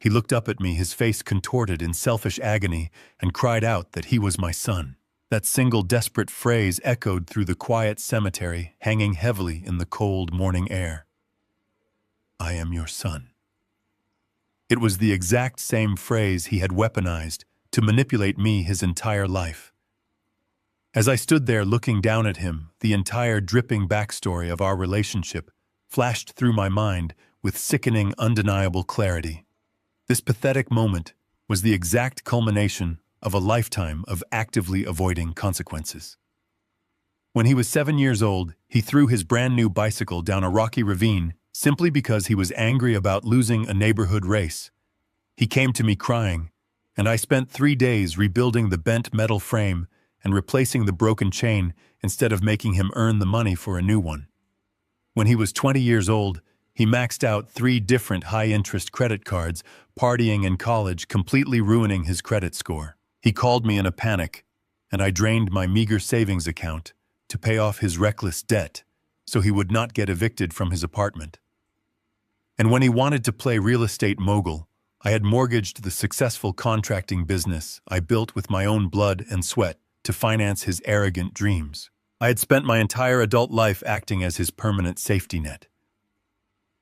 He looked up at me, his face contorted in selfish agony, and cried out that he was my son, That single desperate phrase echoed through the quiet cemetery, hanging heavily in the cold morning air. I am your son. It was the exact same phrase he had weaponized to manipulate me his entire life. As I stood there looking down at him, the entire dripping backstory of our relationship flashed through my mind with sickening, undeniable clarity. This pathetic moment was the exact culmination of a lifetime of actively avoiding consequences. When he was 7 years old, he threw his brand new bicycle down a rocky ravine simply because he was angry about losing a neighborhood race. He came to me crying, and I spent 3 days rebuilding the bent metal frame and replacing the broken chain instead of making him earn the money for a new one. When he was 20 years old, he maxed out 3 different high-interest credit cards, partying in college, completely ruining his credit score. He called me in a panic, and I drained my meager savings account to pay off his reckless debt so he would not get evicted from his apartment. And when he wanted to play real estate mogul, I had mortgaged the successful contracting business I built with my own blood and sweat to finance his arrogant dreams. I had spent my entire adult life acting as his permanent safety net.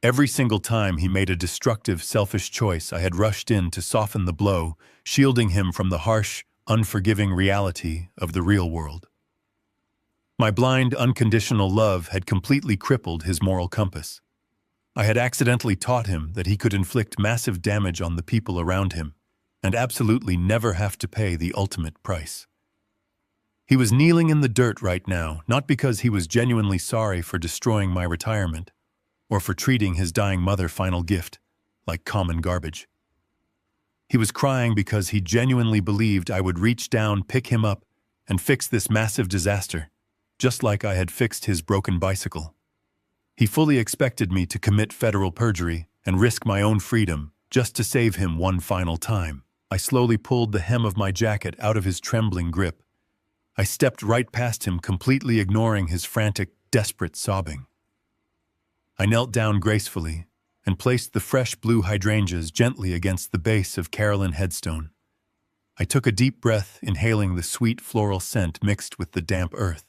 Every single time he made a destructive, selfish choice, I had rushed in to soften the blow, shielding him from the harsh, unforgiving reality of the real world. My blind, unconditional love had completely crippled his moral compass. I had accidentally taught him that he could inflict massive damage on the people around him and absolutely never have to pay the ultimate price. He was kneeling in the dirt right now, not because he was genuinely sorry for destroying my retirement or for treating his dying mother final gift like common garbage. He was crying because he genuinely believed I would reach down, pick him up, and fix this massive disaster, just like I had fixed his broken bicycle. He fully expected me to commit federal perjury and risk my own freedom just to save him one final time. I slowly pulled the hem of my jacket out of his trembling grip. I stepped right past him, completely ignoring his frantic, desperate sobbing. I knelt down gracefully and placed the fresh blue hydrangeas gently against the base of Carolyn headstone. I took a deep breath, inhaling the sweet floral scent mixed with the damp earth.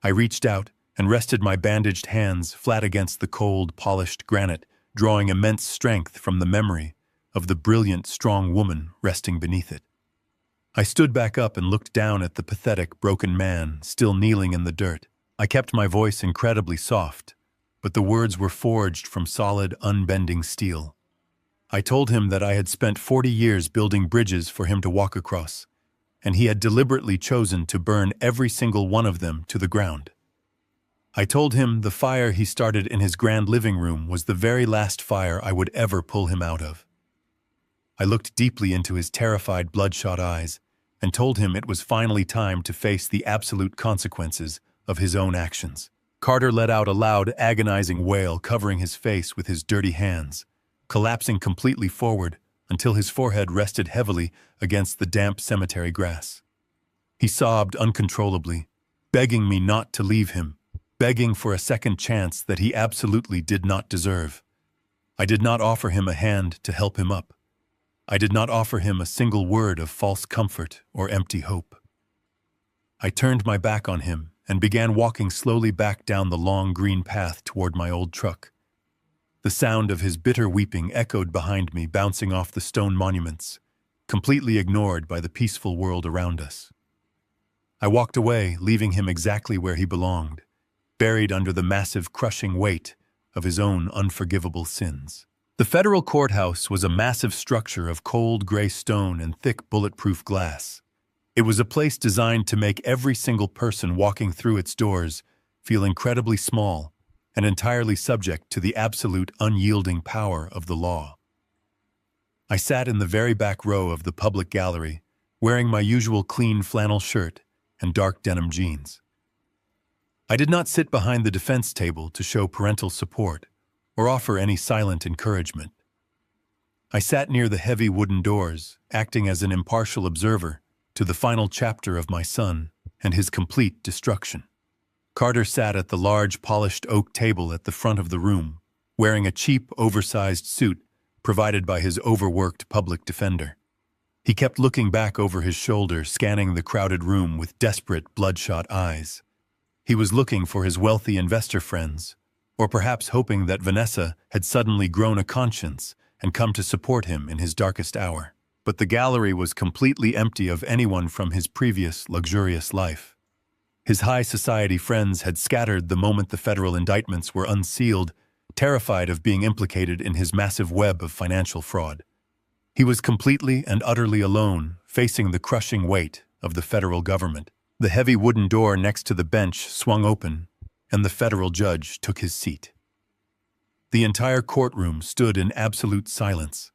I reached out and rested my bandaged hands flat against the cold, polished granite, drawing immense strength from the memory of the brilliant, strong woman resting beneath it. I stood back up and looked down at the pathetic, broken man still kneeling in the dirt. I kept my voice incredibly soft, but the words were forged from solid, unbending steel. I told him that I had spent 40 years building bridges for him to walk across, and he had deliberately chosen to burn every single one of them to the ground. I told him the fire he started in his grand living room was the very last fire I would ever pull him out of. I looked deeply into his terrified, bloodshot eyes and told him it was finally time to face the absolute consequences of his own actions. Carter let out a loud, agonizing wail, covering his face with his dirty hands, collapsing completely forward until his forehead rested heavily against the damp cemetery grass. He sobbed uncontrollably, begging me not to leave him, begging for a second chance that he absolutely did not deserve. I did not offer him a hand to help him up. I did not offer him a single word of false comfort or empty hope. I turned my back on him and began walking slowly back down the long green path toward my old truck. The sound of his bitter weeping echoed behind me, bouncing off the stone monuments, completely ignored by the peaceful world around us. I walked away, leaving him exactly where he belonged, buried under the massive, crushing weight of his own unforgivable sins. The federal courthouse was a massive structure of cold gray stone and thick bulletproof glass. It was a place designed to make every single person walking through its doors feel incredibly small and entirely subject to the absolute unyielding power of the law. I sat in the very back row of the public gallery, wearing my usual clean flannel shirt and dark denim jeans. I did not sit behind the defense table to show parental support or offer any silent encouragement. I sat near the heavy wooden doors, acting as an impartial observer to the final chapter of my son and his complete destruction. Carter sat at the large, polished oak table at the front of the room, wearing a cheap, oversized suit provided by his overworked public defender. He kept looking back over his shoulder, scanning the crowded room with desperate, bloodshot eyes. He was looking for his wealthy investor friends, or perhaps hoping that Vanessa had suddenly grown a conscience and come to support him in his darkest hour. But the gallery was completely empty of anyone from his previous luxurious life. His high society friends had scattered the moment the federal indictments were unsealed, terrified of being implicated in his massive web of financial fraud. He was completely and utterly alone, facing the crushing weight of the federal government. The heavy wooden door next to the bench swung open, and the federal judge took his seat. The entire courtroom stood in absolute silence.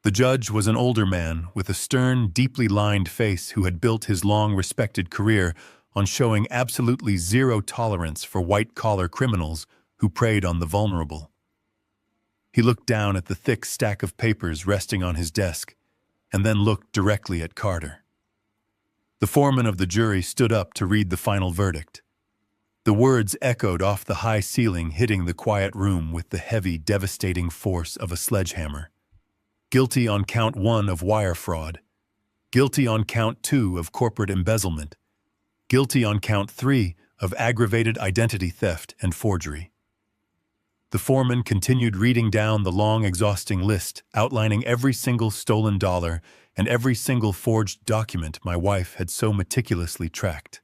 The judge was an older man with a stern, deeply lined face who had built his long-respected career on showing absolutely zero tolerance for white-collar criminals who preyed on the vulnerable. He looked down at the thick stack of papers resting on his desk, and then looked directly at Carter. The foreman of the jury stood up to read the final verdict. The words echoed off the high ceiling, hitting the quiet room with the heavy, devastating force of a sledgehammer. Guilty on count 1 of wire fraud. Guilty on count 2 of corporate embezzlement. Guilty on count 3 of aggravated identity theft and forgery. The foreman continued reading down the long, exhausting list, outlining every single stolen dollar and every single forged document my wife had so meticulously tracked.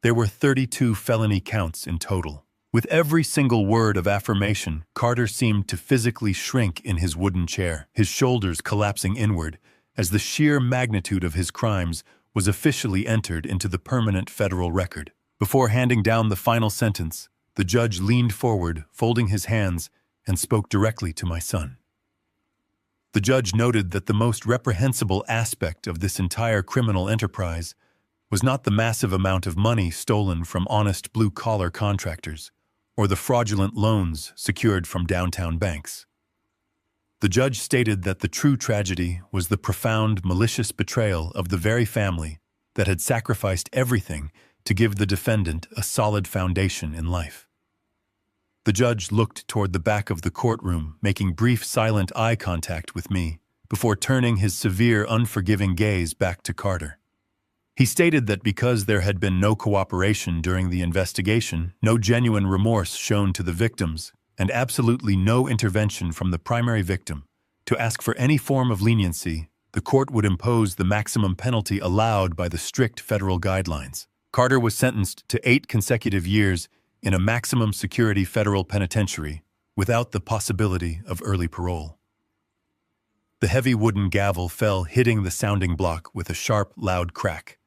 There were 32 felony counts in total. With every single word of affirmation, Carter seemed to physically shrink in his wooden chair, his shoulders collapsing inward, as the sheer magnitude of his crimes was officially entered into the permanent federal record. Before handing down the final sentence, the judge leaned forward, folding his hands, and spoke directly to my son. The judge noted that the most reprehensible aspect of this entire criminal enterprise was not the massive amount of money stolen from honest blue-collar contractors or the fraudulent loans secured from downtown banks. The judge stated that the true tragedy was the profound, malicious betrayal of the very family that had sacrificed everything to give the defendant a solid foundation in life. The judge looked toward the back of the courtroom, making brief, silent eye contact with me, before turning his severe, unforgiving gaze back to Carter. He stated that because there had been no cooperation during the investigation, no genuine remorse shown to the victims, and absolutely no intervention from the primary victim to ask for any form of leniency, the court would impose the maximum penalty allowed by the strict federal guidelines. Carter was sentenced to 8 consecutive years in a maximum security federal penitentiary without the possibility of early parole. The heavy wooden gavel fell, hitting the sounding block with a sharp, loud crack.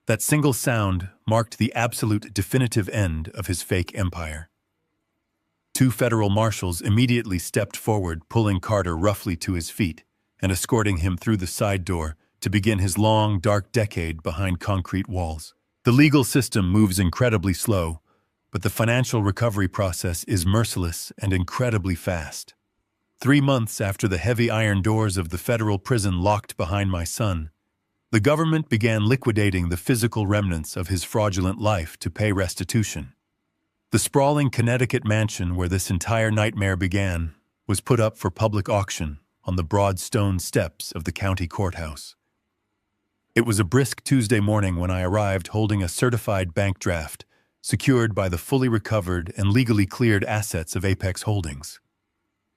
That single sound marked the absolute definitive end of his fake empire. 2 federal marshals immediately stepped forward, pulling Carter roughly to his feet and escorting him through the side door to begin his long, dark decade behind concrete walls. The legal system moves incredibly slow, but the financial recovery process is merciless and incredibly fast. 3 months after the heavy iron doors of the federal prison locked behind my son, the government began liquidating the physical remnants of his fraudulent life to pay restitution. The sprawling Connecticut mansion where this entire nightmare began was put up for public auction on the broad stone steps of the county courthouse. It was a brisk Tuesday morning when I arrived holding a certified bank draft secured by the fully recovered and legally cleared assets of Apex Holdings.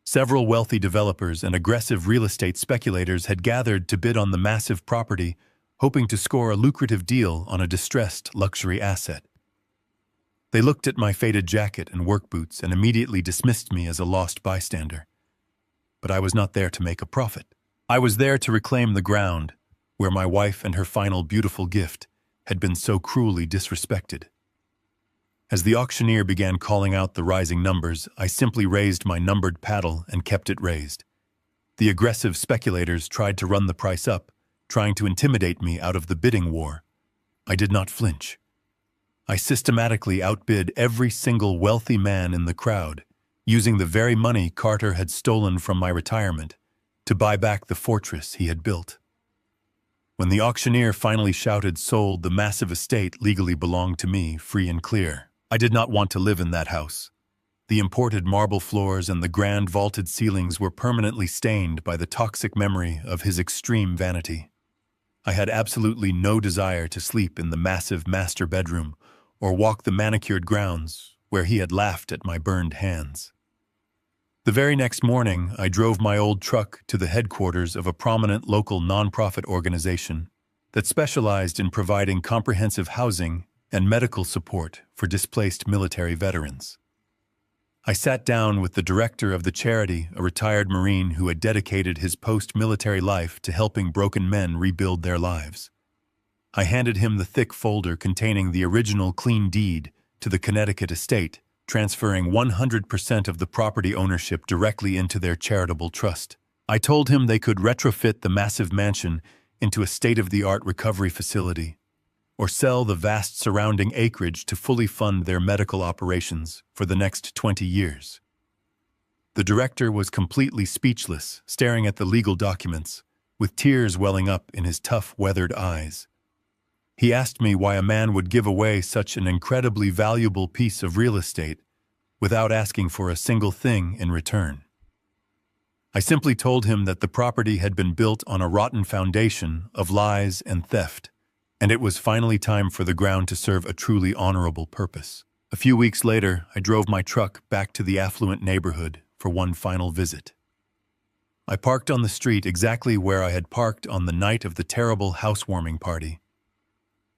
Several wealthy developers and aggressive real estate speculators had gathered to bid on the massive property, hoping to score a lucrative deal on a distressed luxury asset. They looked at my faded jacket and work boots and immediately dismissed me as a lost bystander. But I was not there to make a profit. I was there to reclaim the ground where my wife and her final beautiful gift had been so cruelly disrespected. As the auctioneer began calling out the rising numbers, I simply raised my numbered paddle and kept it raised. The aggressive speculators tried to run the price up, trying to intimidate me out of the bidding war. I did not flinch. I systematically outbid every single wealthy man in the crowd, using the very money Carter had stolen from my retirement to buy back the fortress he had built. When the auctioneer finally shouted sold, the massive estate legally belonged to me, free and clear. I did not want to live in that house. The imported marble floors and the grand vaulted ceilings were permanently stained by the toxic memory of his extreme vanity. I had absolutely no desire to sleep in the massive master bedroom or walk the manicured grounds where he had laughed at my burned hands. The very next morning, I drove my old truck to the headquarters of a prominent local nonprofit organization that specialized in providing comprehensive housing and medical support for displaced military veterans. I sat down with the director of the charity, a retired Marine who had dedicated his post-military life to helping broken men rebuild their lives. I handed him the thick folder containing the original clean deed to the Connecticut estate, transferring 100% of the property ownership directly into their charitable trust. I told him they could retrofit the massive mansion into a state-of-the-art recovery facility, or sell the vast surrounding acreage to fully fund their medical operations for the next 20 years. The director was completely speechless, staring at the legal documents, with tears welling up in his tough, weathered eyes. He asked me why a man would give away such an incredibly valuable piece of real estate without asking for a single thing in return. I simply told him that the property had been built on a rotten foundation of lies and theft, and it was finally time for the ground to serve a truly honorable purpose. A few weeks later, I drove my truck back to the affluent neighborhood for one final visit. I parked on the street exactly where I had parked on the night of the terrible housewarming party.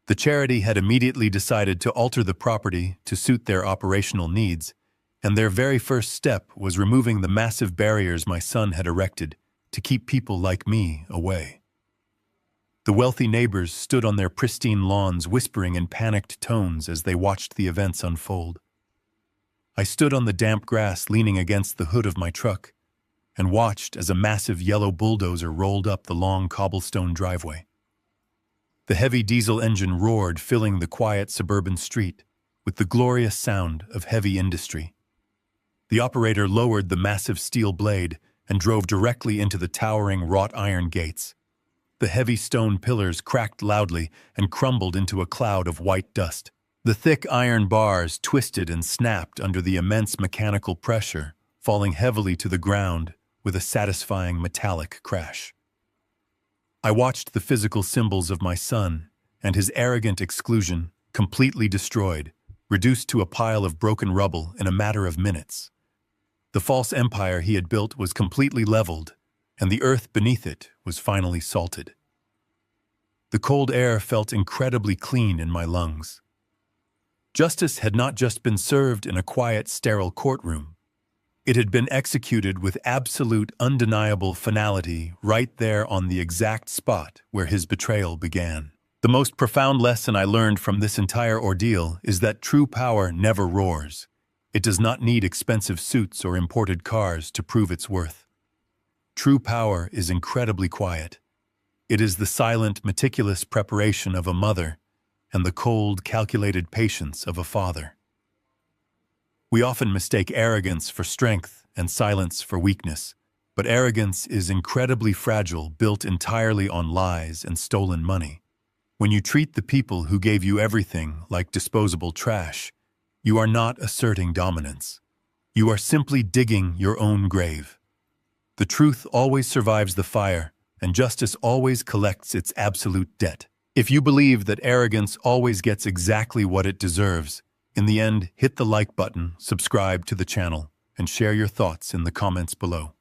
The charity had immediately decided to alter the property to suit their operational needs, and their very first step was removing the massive barriers my son had erected to keep people like me away. The wealthy neighbors stood on their pristine lawns whispering in panicked tones as they watched the events unfold. I stood on the damp grass leaning against the hood of my truck and watched as a massive yellow bulldozer rolled up the long cobblestone driveway. The heavy diesel engine roared, filling the quiet suburban street with the glorious sound of heavy industry. The operator lowered the massive steel blade and drove directly into the towering wrought iron gates. The heavy stone pillars cracked loudly and crumbled into a cloud of white dust. The thick iron bars twisted and snapped under the immense mechanical pressure, falling heavily to the ground with a satisfying metallic crash. I watched the physical symbols of my son and his arrogant exclusion completely destroyed, reduced to a pile of broken rubble in a matter of minutes. The false empire he had built was completely leveled, and the earth beneath it was finally salted. The cold air felt incredibly clean in my lungs. Justice had not just been served in a quiet, sterile courtroom. It had been executed with absolute, undeniable finality right there on the exact spot where his betrayal began. The most profound lesson I learned from this entire ordeal is that true power never roars. It does not need expensive suits or imported cars to prove its worth. True power is incredibly quiet. It is the silent, meticulous preparation of a mother and the cold, calculated patience of a father. We often mistake arrogance for strength and silence for weakness, but arrogance is incredibly fragile, built entirely on lies and stolen money. When you treat the people who gave you everything like disposable trash, you are not asserting dominance. You are simply digging your own grave. The truth always survives the fire, and justice always collects its absolute debt. If you believe that arrogance always gets exactly what it deserves, in the end, hit the like button, subscribe to the channel, and share your thoughts in the comments below.